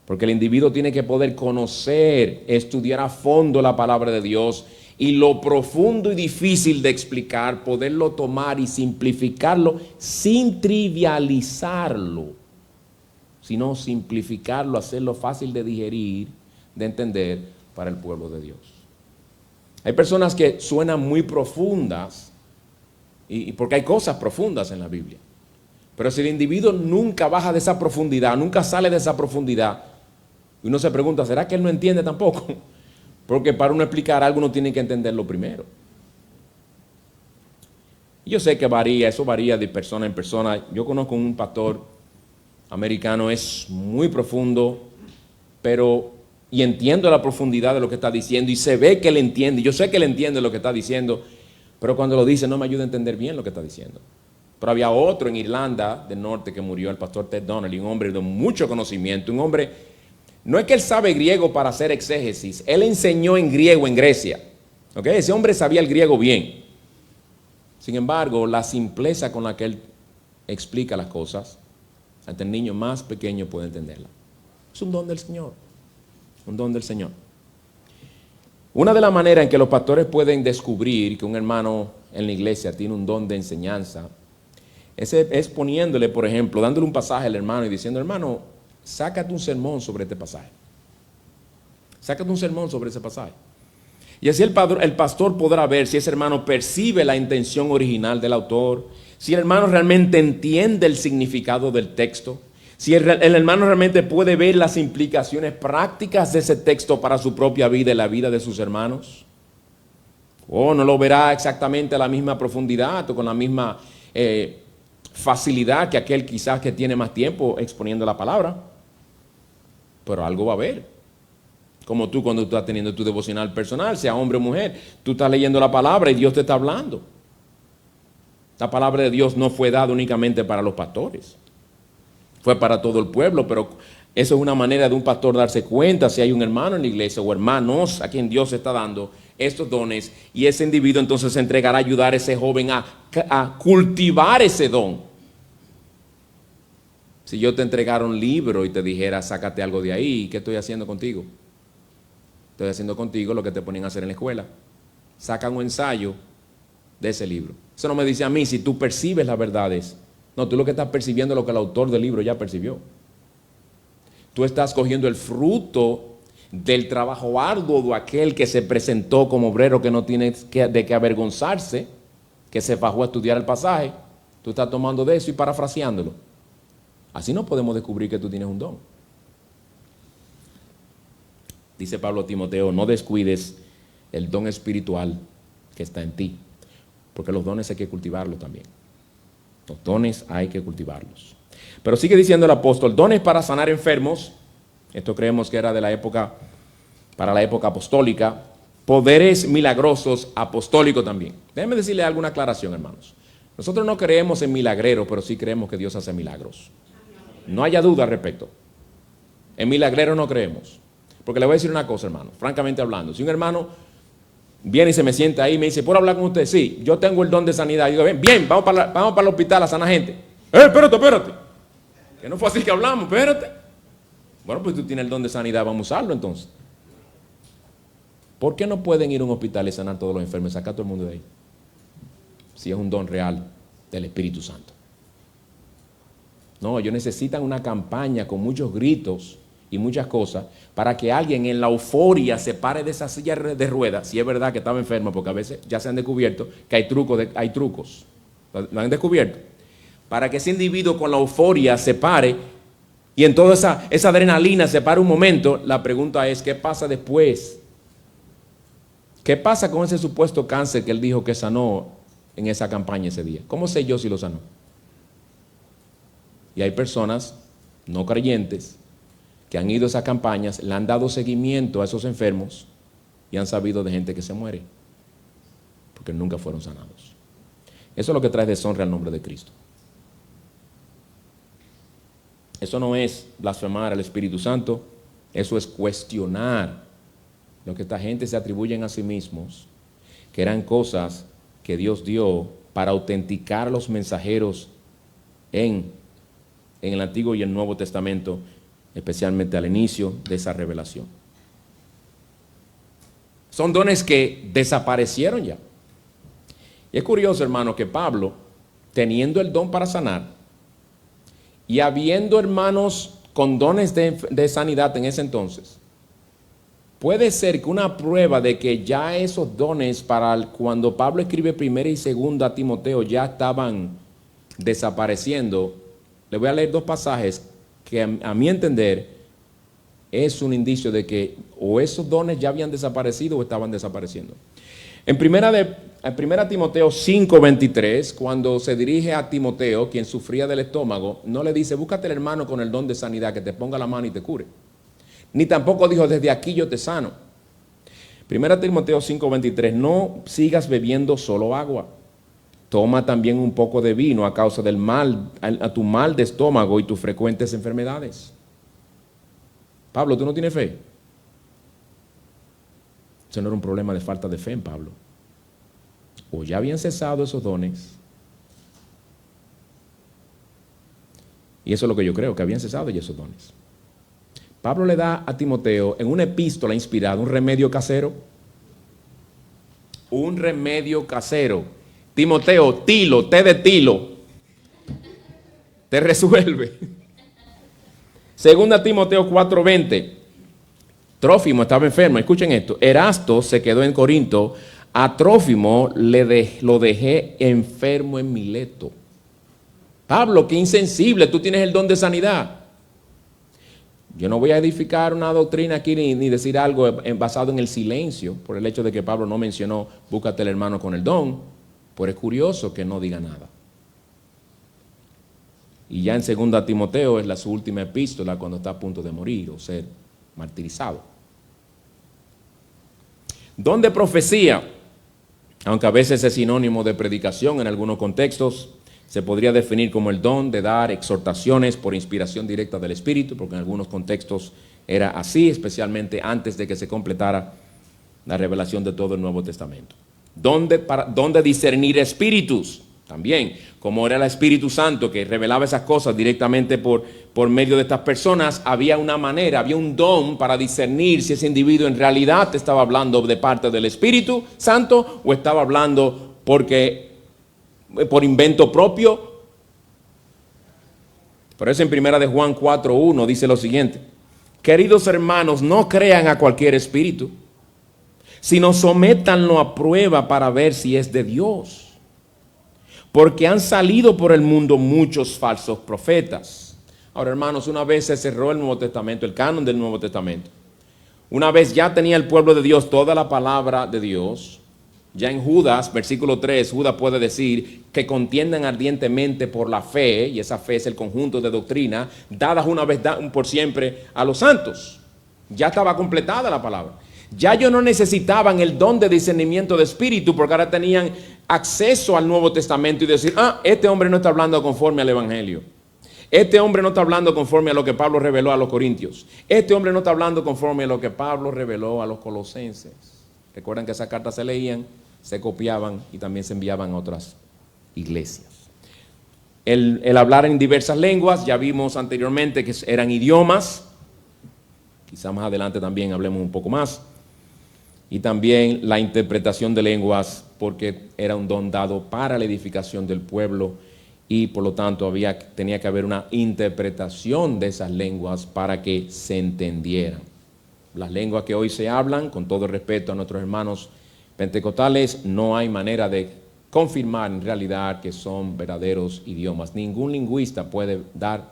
Porque el individuo tiene que poder conocer, estudiar a fondo la palabra de Dios y lo profundo y difícil de explicar, poderlo tomar y simplificarlo sin trivializarlo, sino simplificarlo, hacerlo fácil de digerir, de entender para el pueblo de Dios. Hay personas que suenan muy profundas, y porque hay cosas profundas en la Biblia. Pero si el individuo nunca baja de esa profundidad, nunca sale de esa profundidad, uno se pregunta, ¿será que él no entiende tampoco? Porque para uno explicar algo uno tiene que entenderlo primero. Yo sé que varía, eso varía de persona en persona. Yo conozco un pastor americano, es muy profundo, y entiendo la profundidad de lo que está diciendo y se ve que él entiende. Yo sé que él entiende lo que está diciendo, pero cuando lo dice no me ayuda a entender bien lo que está diciendo. Pero había otro en Irlanda del Norte que murió, el pastor Ted Donnelly, un hombre de mucho conocimiento, un hombre, no es que él sabe griego para hacer exégesis, él enseñó en griego en Grecia. ¿Okay? Ese hombre sabía el griego bien. Sin embargo, la simpleza con la que él explica las cosas, hasta el niño más pequeño puede entenderla. Es un don del Señor, un don del Señor. Una de las maneras en que los pastores pueden descubrir que un hermano en la iglesia tiene un don de enseñanza es poniéndole, por ejemplo, dándole un pasaje al hermano y diciendo, hermano, sácate un sermón sobre este pasaje. Sácate un sermón sobre ese pasaje. Y así el pastor podrá ver si ese hermano percibe la intención original del autor, si el hermano realmente entiende el significado del texto, si el hermano realmente puede ver las implicaciones prácticas de ese texto para su propia vida y la vida de sus hermanos. O no lo verá exactamente a la misma profundidad o con la misma facilidad que aquel quizás que tiene más tiempo exponiendo la palabra. Pero algo va a haber. Como tú cuando tú estás teniendo tu devocional personal, sea hombre o mujer, tú estás leyendo la palabra y Dios te está hablando. La palabra de Dios no fue dada únicamente para los pastores, fue para todo el pueblo, pero eso es una manera de un pastor darse cuenta si hay un hermano en la iglesia o hermanos a quien Dios está dando estos dones, y ese individuo entonces se entregará a ayudar a ese joven a cultivar ese don. Si yo te entregara un libro y te dijera, sácate algo de ahí, ¿qué estoy haciendo contigo? Estoy haciendo contigo lo que te ponían a hacer en la escuela. Sacan un ensayo de ese libro. Eso no me dice a mí si tú percibes las verdades. No, tú lo que estás percibiendo es lo que el autor del libro ya percibió. Tú estás cogiendo el fruto del trabajo arduo de aquel que se presentó como obrero, que no tiene de qué avergonzarse, que se fajó a estudiar el pasaje. Tú estás tomando de eso y parafraseándolo. Así no podemos descubrir que tú tienes un don. Dice Pablo a Timoteo, no descuides el don espiritual que está en ti, porque los dones hay que cultivarlos también. Los dones hay que cultivarlos. Pero sigue diciendo el apóstol, dones para sanar enfermos, esto creemos que era de la época, para la época apostólica, poderes milagrosos apostólicos también. Déjenme decirle alguna aclaración, hermanos. Nosotros no creemos en milagreros, pero sí creemos que Dios hace milagros. No haya duda al respecto. En milagreros no creemos. Porque le voy a decir una cosa, hermano, francamente hablando. Si un hermano viene y se me sienta ahí y me dice, ¿puedo hablar con usted? Sí, yo tengo el don de sanidad. Y digo, bien, vamos para el hospital a sanar gente. Espérate. Que no fue así que hablamos, espérate. Bueno, pues tú tienes el don de sanidad, vamos a usarlo entonces. ¿Por qué no pueden ir a un hospital y sanar a todos los enfermos, sacar a todo el mundo de ahí? Si es un don real del Espíritu Santo. No, ellos necesitan una campaña con muchos gritos y muchas cosas para que alguien en la euforia se pare de esa silla de ruedas, si es verdad que estaba enfermo, porque a veces ya se han descubierto que hay trucos, lo han descubierto, para que ese individuo con la euforia se pare y en toda esa adrenalina se pare un momento. La pregunta es, ¿qué pasa después? ¿Qué pasa con ese supuesto cáncer que él dijo que sanó en esa campaña ese día? ¿Cómo sé yo si lo sanó? Y hay personas no creyentes que han ido a esas campañas, le han dado seguimiento a esos enfermos y han sabido de gente que se muere porque nunca fueron sanados. Eso es lo que trae deshonra al nombre de Cristo. Eso no es blasfemar al Espíritu Santo, eso es cuestionar lo que esta gente se atribuyen a sí mismos, que eran cosas que Dios dio para autenticar a los mensajeros en el Antiguo y el Nuevo Testamento, especialmente al inicio de esa revelación. Son dones que desaparecieron ya. Y es curioso, hermano, que Pablo, teniendo el don para sanar y habiendo hermanos con dones de sanidad en ese entonces, puede ser que una prueba de que ya esos dones cuando Pablo escribe 1 y 2 a Timoteo ya estaban desapareciendo. Le voy a leer dos pasajes que a mi entender es un indicio de que o esos dones ya habían desaparecido o estaban desapareciendo. En primera Timoteo 5:23, cuando se dirige a Timoteo, quien sufría del estómago, no le dice, búscate el hermano con el don de sanidad, que te ponga la mano y te cure. Ni tampoco dijo, desde aquí yo te sano. Primera Timoteo 5:23, no sigas bebiendo solo agua. Toma también un poco de vino a causa del mal, a tu mal de estómago y tus frecuentes enfermedades. Pablo, ¿tú no tienes fe? Eso no era un problema de falta de fe en Pablo. O ya habían cesado esos dones. Y eso es lo que yo creo, que habían cesado ya esos dones. Pablo le da a Timoteo en una epístola inspirada un remedio casero. Un remedio casero. Timoteo, tilo, té de tilo. Te resuelve. Segunda Timoteo 4:20. Trófimo estaba enfermo. Escuchen esto. Erasto se quedó en Corinto. A Trófimo lo dejé enfermo en Mileto. Pablo, qué insensible. Tú tienes el don de sanidad. Yo no voy a edificar una doctrina aquí ni decir algo basado en el silencio por el hecho de que Pablo no mencionó búscate el hermano con el don. Pero es curioso que no diga nada. Y ya en 2 Timoteo es su última epístola cuando está a punto de morir o ser martirizado. Don de profecía, aunque a veces es sinónimo de predicación en algunos contextos, se podría definir como el don de dar exhortaciones por inspiración directa del Espíritu, porque en algunos contextos era así, especialmente antes de que se completara la revelación de todo el Nuevo Testamento. Don de discernir espíritus, también, como era el Espíritu Santo que revelaba esas cosas directamente por medio de estas personas, había una manera, había un don para discernir si ese individuo en realidad estaba hablando de parte del Espíritu Santo o estaba hablando por invento propio. Por eso en 1 de Juan 4:1 dice lo siguiente: queridos hermanos, no crean a cualquier espíritu, sino sométanlo a prueba para ver si es de Dios. Porque han salido por el mundo muchos falsos profetas. Ahora, hermanos, una vez se cerró el Nuevo Testamento, el canon del Nuevo Testamento. Una vez ya tenía el pueblo de Dios toda la palabra de Dios. Ya en Judas, versículo 3, Judas puede decir que contiendan ardientemente por la fe, y esa fe es el conjunto de doctrina, dadas una vez por siempre a los santos. Ya estaba completada la palabra. Ya ellos no necesitaban el don de discernimiento de espíritu porque ahora tenían acceso al Nuevo Testamento y decir, este hombre no está hablando conforme al Evangelio. Este hombre no está hablando conforme a lo que Pablo reveló a los Corintios. Este hombre no está hablando conforme a lo que Pablo reveló a los Colosenses. Recuerdan que esas cartas se leían, se copiaban y también se enviaban a otras iglesias. El hablar en diversas lenguas, ya vimos anteriormente que eran idiomas. Quizá más adelante también hablemos un poco más. Y también la interpretación de lenguas, porque era un don dado para la edificación del pueblo y por lo tanto tenía que haber una interpretación de esas lenguas para que se entendieran. Las lenguas que hoy se hablan, con todo respeto a nuestros hermanos pentecostales, no hay manera de confirmar en realidad que son verdaderos idiomas. Ningún lingüista puede dar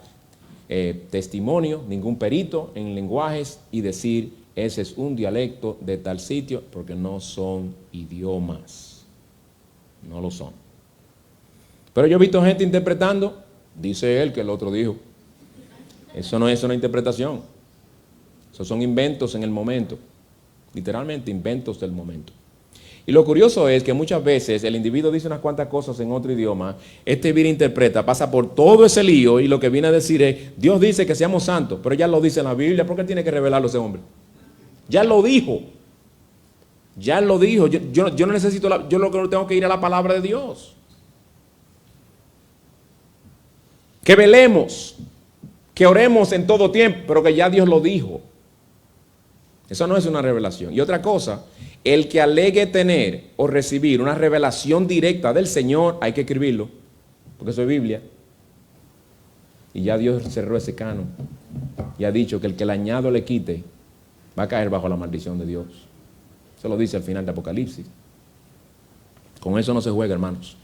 testimonio, ningún perito en lenguajes y decir ese es un dialecto de tal sitio, porque no son idiomas, no lo son. Pero yo he visto gente interpretando, dice él que el otro dijo. Eso no es una interpretación, esos son inventos en el momento, literalmente inventos del momento. Y lo curioso es que muchas veces el individuo dice unas cuantas cosas en otro idioma, viene interpreta, pasa por todo ese lío y lo que viene a decir es, Dios dice que seamos santos, pero ya lo dice en la Biblia, ¿por qué tiene que revelarlo ese hombre? Ya lo dijo. Ya lo dijo. Yo no necesito, yo lo que tengo que ir a la palabra de Dios. Que velemos, que oremos en todo tiempo, pero que ya Dios lo dijo. Eso no es una revelación. Y otra cosa, el que alegue tener o recibir una revelación directa del Señor, hay que escribirlo, porque eso es Biblia. Y ya Dios cerró ese canon y ha dicho que el que el añado le quite va a caer bajo la maldición de Dios. Eso lo dice al final de Apocalipsis. Con eso no se juega, hermanos.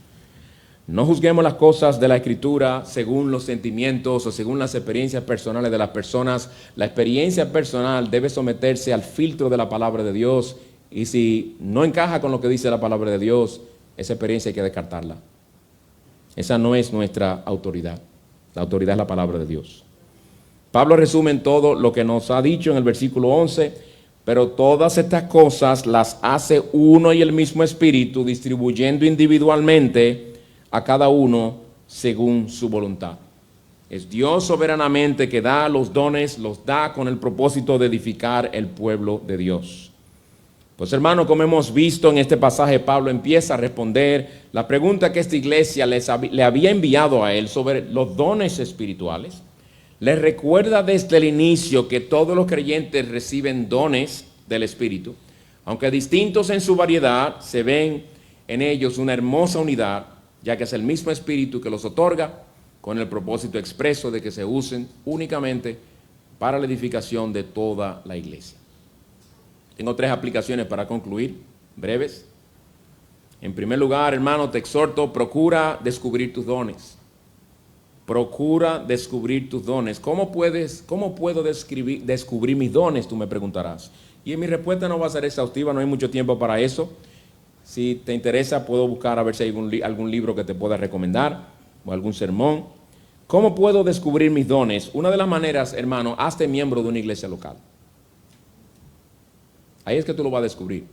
No juzguemos las cosas de la Escritura según los sentimientos o según las experiencias personales de las personas. La experiencia personal debe someterse al filtro de la palabra de Dios, y si no encaja con lo que dice la palabra de Dios, esa experiencia hay que descartarla. Esa no es nuestra autoridad. La autoridad es la palabra de Dios. Pablo resume en todo lo que nos ha dicho en el versículo 11, pero todas estas cosas las hace uno y el mismo Espíritu, distribuyendo individualmente a cada uno según su voluntad. Es Dios soberanamente que da los dones, los da con el propósito de edificar el pueblo de Dios. Pues hermano, como hemos visto en este pasaje, Pablo empieza a responder la pregunta que esta iglesia le había enviado a él sobre los dones espirituales. Les recuerda desde el inicio que todos los creyentes reciben dones del Espíritu, aunque distintos en su variedad, se ven en ellos una hermosa unidad, ya que es el mismo Espíritu que los otorga con el propósito expreso de que se usen únicamente para la edificación de toda la iglesia. Tengo 3 aplicaciones para concluir, breves. En primer lugar, hermano, te exhorto, procura descubrir tus dones. Procura descubrir tus dones. ¿Cómo puedo descubrir mis dones? Tú me preguntarás. Y mi respuesta no va a ser exhaustiva, no hay mucho tiempo para eso. Si te interesa, puedo buscar a ver si hay algún libro que te pueda recomendar o algún sermón. ¿Cómo puedo descubrir mis dones? Una de las maneras, hermano, hazte miembro de una iglesia local. Ahí es que tú lo vas a descubrir.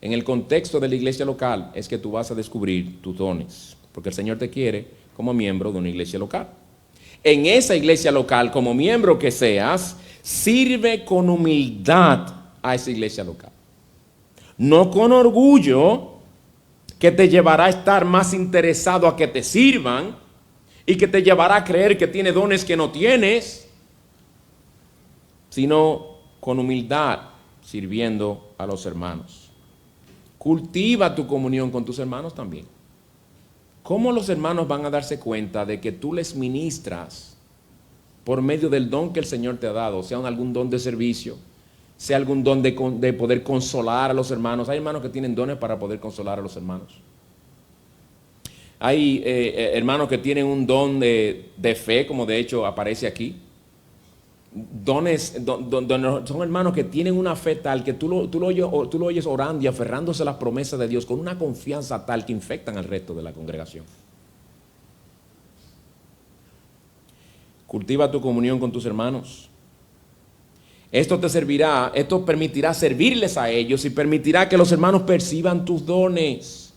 En el contexto de la iglesia local es que tú vas a descubrir tus dones, porque el Señor te quiere como miembro de una iglesia local. En esa iglesia local, como miembro que seas, sirve con humildad a esa iglesia local. No con orgullo, que te llevará a estar más interesado a que te sirvan y que te llevará a creer que tiene dones que no tienes, sino con humildad, sirviendo a los hermanos. Cultiva tu comunión con tus hermanos también. ¿Cómo los hermanos van a darse cuenta de que tú les ministras por medio del don que el Señor te ha dado? Sea algún don de servicio, sea algún don de poder consolar a los hermanos. Hay hermanos que tienen dones para poder consolar a los hermanos. Hay hermanos que tienen un don de fe, como de hecho aparece aquí. Son hermanos que tienen una fe tal que tú lo oyes orando y aferrándose a las promesas de Dios con una confianza tal que infectan al resto de la congregación. Cultiva tu comunión con tus hermanos. Esto permitirá servirles a ellos y permitirá que los hermanos perciban tus dones.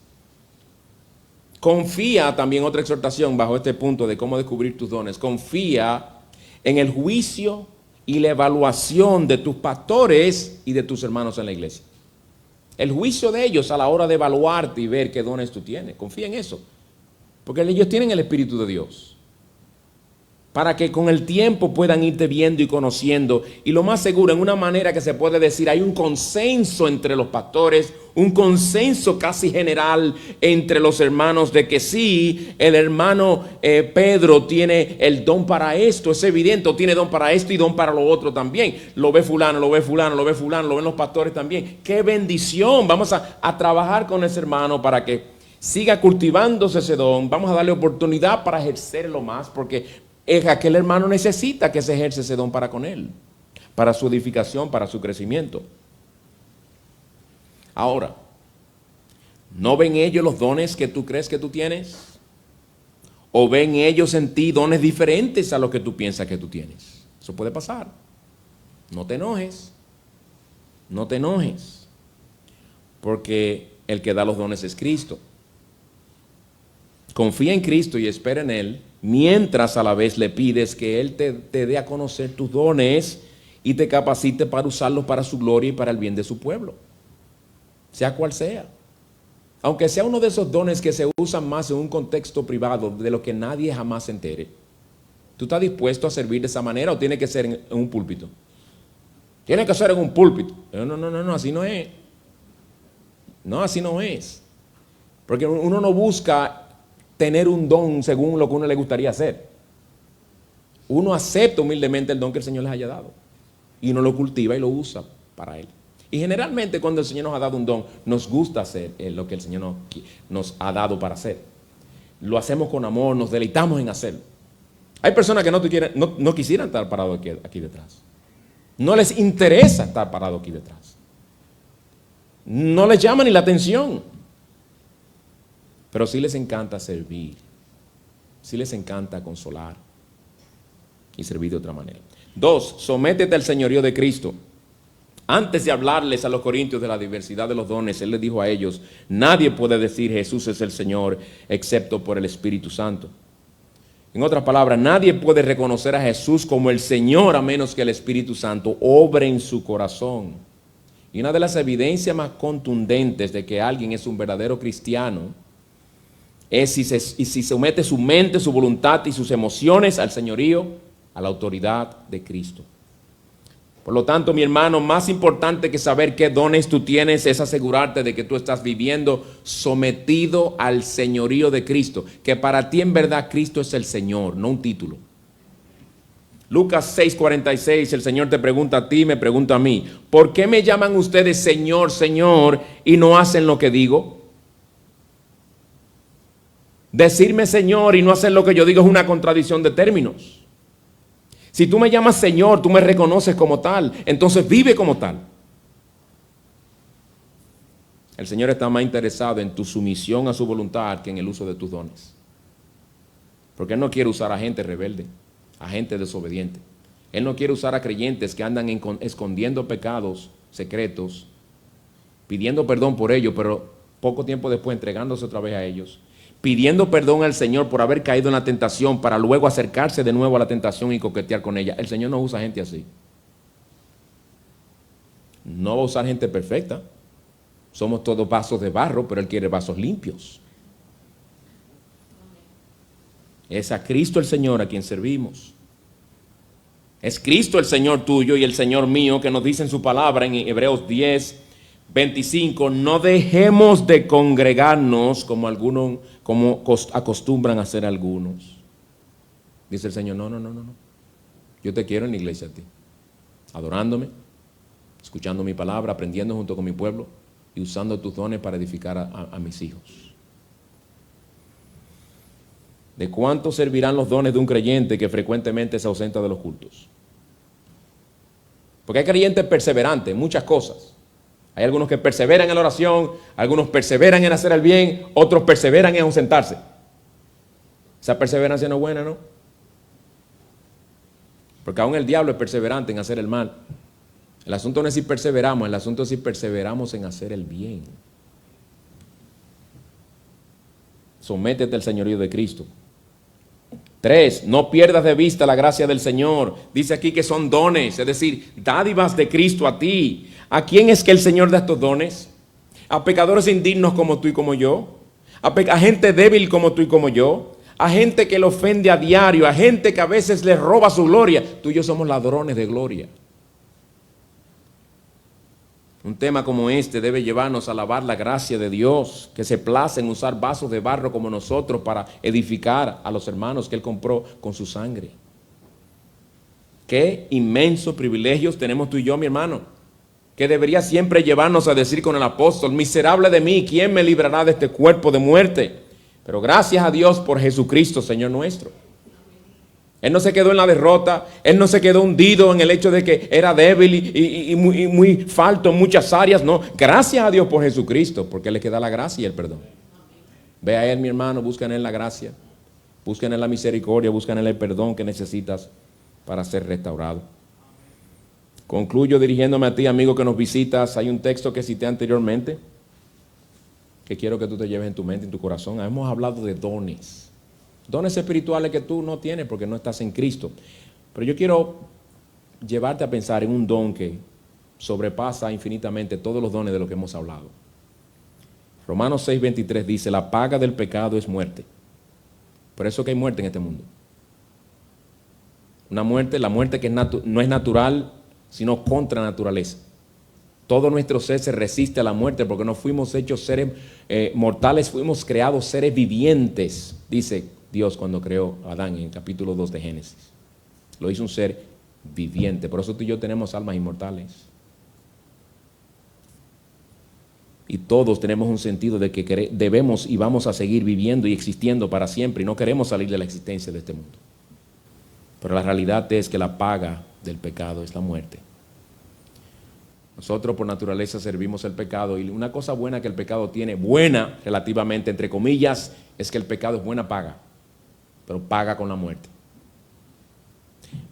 Confía, también otra exhortación bajo este punto de cómo descubrir tus dones. Confía en el juicio y la evaluación de tus pastores y de tus hermanos en la iglesia. El juicio de ellos a la hora de evaluarte y ver qué dones tú tienes. Confía en eso. Porque ellos tienen el Espíritu de Dios. Para que con el tiempo puedan irte viendo y conociendo. Y lo más seguro, en una manera que se puede decir, hay un consenso entre los pastores, un consenso casi general entre los hermanos de que sí, el hermano Pedro tiene el don para esto, es evidente, o tiene don para esto y don para lo otro también. Lo ve fulano, lo ve fulano, lo ve fulano, lo ven los pastores también. ¡Qué bendición! Vamos a trabajar con ese hermano para que siga cultivándose ese don. Vamos a darle oportunidad para ejercerlo más, porque aquel hermano necesita que se ejerce ese don para con él, para su edificación, para su crecimiento. Ahora, ¿no ven ellos los dones que tú crees que tú tienes? ¿O ven ellos en ti dones diferentes a los que tú piensas que tú tienes? Eso puede pasar. No te enojes. No te enojes. Porque el que da los dones es Cristo. Confía en Cristo y espera en Él, mientras a la vez le pides que Él te dé a conocer tus dones y te capacite para usarlos para su gloria y para el bien de su pueblo, sea cual sea. Aunque sea uno de esos dones que se usan más en un contexto privado, de lo que nadie jamás se entere. ¿Tú estás dispuesto a servir de esa manera o tiene que ser en un púlpito? Tiene que ser en un púlpito. No, así no es. No, así no es. Porque uno no busca tener un don según lo que uno le gustaría hacer. Uno acepta humildemente el don que el Señor les haya dado y uno lo cultiva y lo usa para Él. Y generalmente cuando el Señor nos ha dado un don, nos gusta hacer lo que el Señor nos ha dado para hacer. lo hacemos con amor, nos deleitamos en hacerlo. Hay personas que no quisieran estar parados aquí detrás. No les interesa estar parado aquí detrás. No les llama ni la atención. Pero sí les encanta servir. Sí les encanta consolar y servir de otra manera. 2, sométete al señorío de Cristo. Antes de hablarles a los corintios de la diversidad de los dones, Él les dijo a ellos, nadie puede decir Jesús es el Señor excepto por el Espíritu Santo. En otras palabras, nadie puede reconocer a Jesús como el Señor a menos que el Espíritu Santo obre en su corazón. Y una de las evidencias más contundentes de que alguien es un verdadero cristiano es si somete su mente, su voluntad y sus emociones al señorío, a la autoridad de Cristo. Por lo tanto, mi hermano, más importante que saber qué dones tú tienes es asegurarte de que tú estás viviendo sometido al señorío de Cristo, que para ti en verdad Cristo es el Señor, no un título. Lucas 6:46, el Señor te pregunta a ti, me pregunta a mí, ¿por qué me llaman ustedes Señor, Señor y no hacen lo que digo? Decirme Señor y no hacer lo que yo digo es una contradicción de términos. Si tú me llamas Señor, tú me reconoces como tal, entonces vive como tal. El Señor está más interesado en tu sumisión a su voluntad que en el uso de tus dones. Porque Él no quiere usar a gente rebelde, a gente desobediente. Él no quiere usar a creyentes que andan escondiendo pecados secretos, pidiendo perdón por ellos, pero poco tiempo después entregándose otra vez a ellos, pidiendo perdón al Señor por haber caído en la tentación para luego acercarse de nuevo a la tentación y coquetear con ella. El Señor no usa gente así. No va a usar gente perfecta. Somos todos vasos de barro, pero Él quiere vasos limpios. Es a Cristo el Señor a quien servimos. Es Cristo el Señor tuyo y el Señor mío, que nos dice en su palabra en Hebreos 10:25, no dejemos de congregarnos como acostumbran a hacer algunos. Dice el Señor, no. Yo te quiero en la iglesia a ti, adorándome, escuchando mi palabra, aprendiendo junto con mi pueblo y usando tus dones para edificar a mis hijos. ¿De cuánto servirán los dones de un creyente que frecuentemente se ausenta de los cultos? Porque hay creyentes perseverantes en muchas cosas. Hay algunos que perseveran en la oración, algunos perseveran en hacer el bien, otros perseveran en ausentarse. Esa perseverancia no es buena, ¿no? Porque aún el diablo es perseverante en hacer el mal. El asunto no es si perseveramos, el asunto es si perseveramos en hacer el bien. Sométete al señorío de Cristo. 3, no pierdas de vista la gracia del Señor. Dice aquí que son dones, es decir, dádivas de Cristo a ti. ¿A quién es que el Señor da estos dones? ¿A pecadores indignos como tú y como yo? ¿A gente débil como tú y como yo? ¿A gente que le ofende a diario? ¿A gente que a veces le roba su gloria? Tú y yo somos ladrones de gloria. Un tema como este debe llevarnos a alabar la gracia de Dios, que se place en usar vasos de barro como nosotros para edificar a los hermanos que Él compró con su sangre. Qué inmensos privilegios tenemos tú y yo, mi hermano, que debería siempre llevarnos a decir con el apóstol, miserable de mí, ¿quién me librará de este cuerpo de muerte? Pero gracias a Dios por Jesucristo, Señor nuestro. Él no se quedó en la derrota, Él no se quedó hundido en el hecho de que era débil y muy falto en muchas áreas, no. Gracias a Dios por Jesucristo, porque Él le queda la gracia y el perdón. Ve a Él, mi hermano, busca en Él la gracia, busca en Él la misericordia, busca en Él el perdón que necesitas para ser restaurado. Concluyo dirigiéndome a ti, amigo que nos visitas. Hay un texto que cité anteriormente, que quiero que tú te lleves en tu mente, en tu corazón. Hemos hablado de dones. Dones espirituales que tú no tienes porque no estás en Cristo. Pero yo quiero llevarte a pensar en un don que sobrepasa infinitamente todos los dones de los que hemos hablado. Romanos 6:23 dice, la paga del pecado es muerte. Por eso que hay muerte en este mundo. Una muerte, la muerte que no es natural, sino contra naturaleza. Todo nuestro ser se resiste a la muerte porque no fuimos hechos seres mortales, fuimos creados seres vivientes, dice Dios cuando creó a Adán en el capítulo 2 de Génesis. Lo hizo un ser viviente, por eso tú y yo tenemos almas inmortales. Y todos tenemos un sentido de que debemos y vamos a seguir viviendo y existiendo para siempre y no queremos salir de la existencia de este mundo. Pero la realidad es que la paga del pecado es la muerte. Nosotros por naturaleza servimos el pecado y una cosa buena que el pecado tiene, buena relativamente, entre comillas, es que el pecado es buena paga, pero paga con la muerte.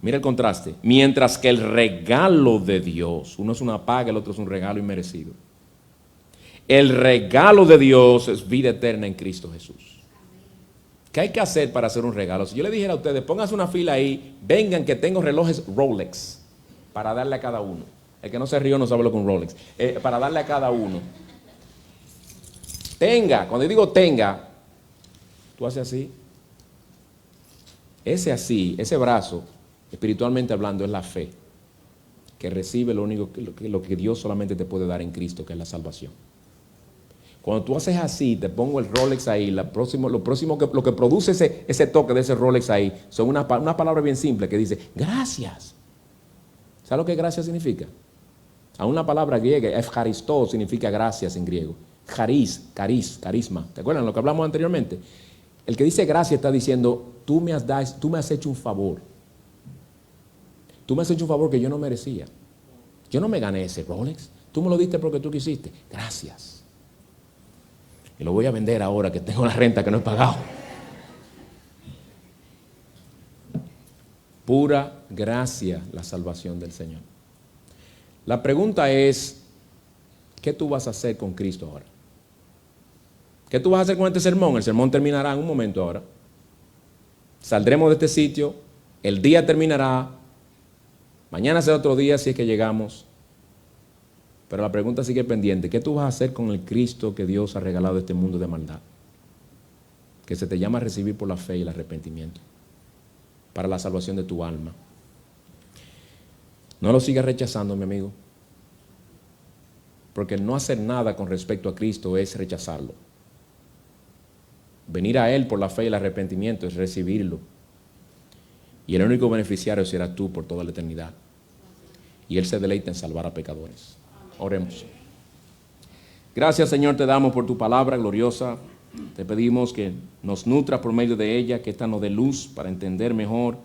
Mira el contraste. Mientras que el regalo de Dios, uno es una paga, el otro es un regalo inmerecido. El regalo de Dios es vida eterna en Cristo Jesús. ¿Qué hay que hacer para hacer un regalo? Si yo le dijera a ustedes, pónganse una fila ahí, vengan que tengo relojes Rolex para darle a cada uno. El que no se rió no sabe lo que es un Rolex. Para darle a cada uno. Tenga, cuando yo digo tenga, tú haces así. Ese así, ese brazo, espiritualmente hablando, es la fe. Que recibe lo que Dios solamente te puede dar en Cristo, que es la salvación. Cuando tú haces así, te pongo el Rolex ahí, lo que produce ese toque de ese Rolex ahí, son una palabra bien simple que dice, gracias. ¿Sabes lo que gracias significa? A una palabra griega, efcharisto, significa gracias en griego. Carisma. ¿Te acuerdan lo que hablamos anteriormente? El que dice gracias está diciendo, tú me has hecho un favor. Tú me has hecho un favor que yo no merecía. Yo no me gané ese Rolex. Tú me lo diste porque tú quisiste. Gracias. Y lo voy a vender ahora que tengo la renta que no he pagado. Pura gracia la salvación del Señor. La pregunta es, ¿qué tú vas a hacer con Cristo ahora? ¿Qué tú vas a hacer con este sermón? El sermón terminará en un momento ahora. Saldremos de este sitio, el día terminará, mañana será otro día si es que llegamos. Pero la pregunta sigue pendiente. ¿Qué tú vas a hacer con el Cristo que Dios ha regalado a este mundo de maldad? Que se te llama a recibir por la fe y el arrepentimiento. Para la salvación de tu alma. No lo sigas rechazando, mi amigo. Porque el no hacer nada con respecto a Cristo es rechazarlo. Venir a Él por la fe y el arrepentimiento es recibirlo. Y el único beneficiario será tú por toda la eternidad. Y Él se deleita en salvar a pecadores. Oremos. Gracias, Señor, te damos por tu palabra gloriosa. Te pedimos que nos nutras por medio de ella, que esta nos dé luz para entender mejor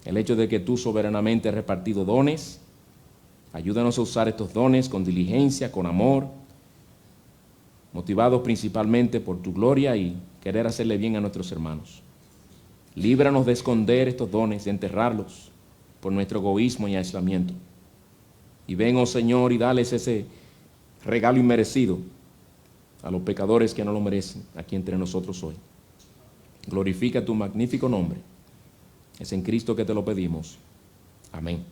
el hecho de que tú soberanamente has repartido dones. Ayúdanos a usar estos dones con diligencia, con amor, motivados principalmente por tu gloria y querer hacerle bien a nuestros hermanos. Líbranos de esconder estos dones, de enterrarlos por nuestro egoísmo y aislamiento. Y ven, oh Señor, y dales ese regalo inmerecido a los pecadores que no lo merecen aquí entre nosotros hoy. Glorifica tu magnífico nombre. Es en Cristo que te lo pedimos. Amén.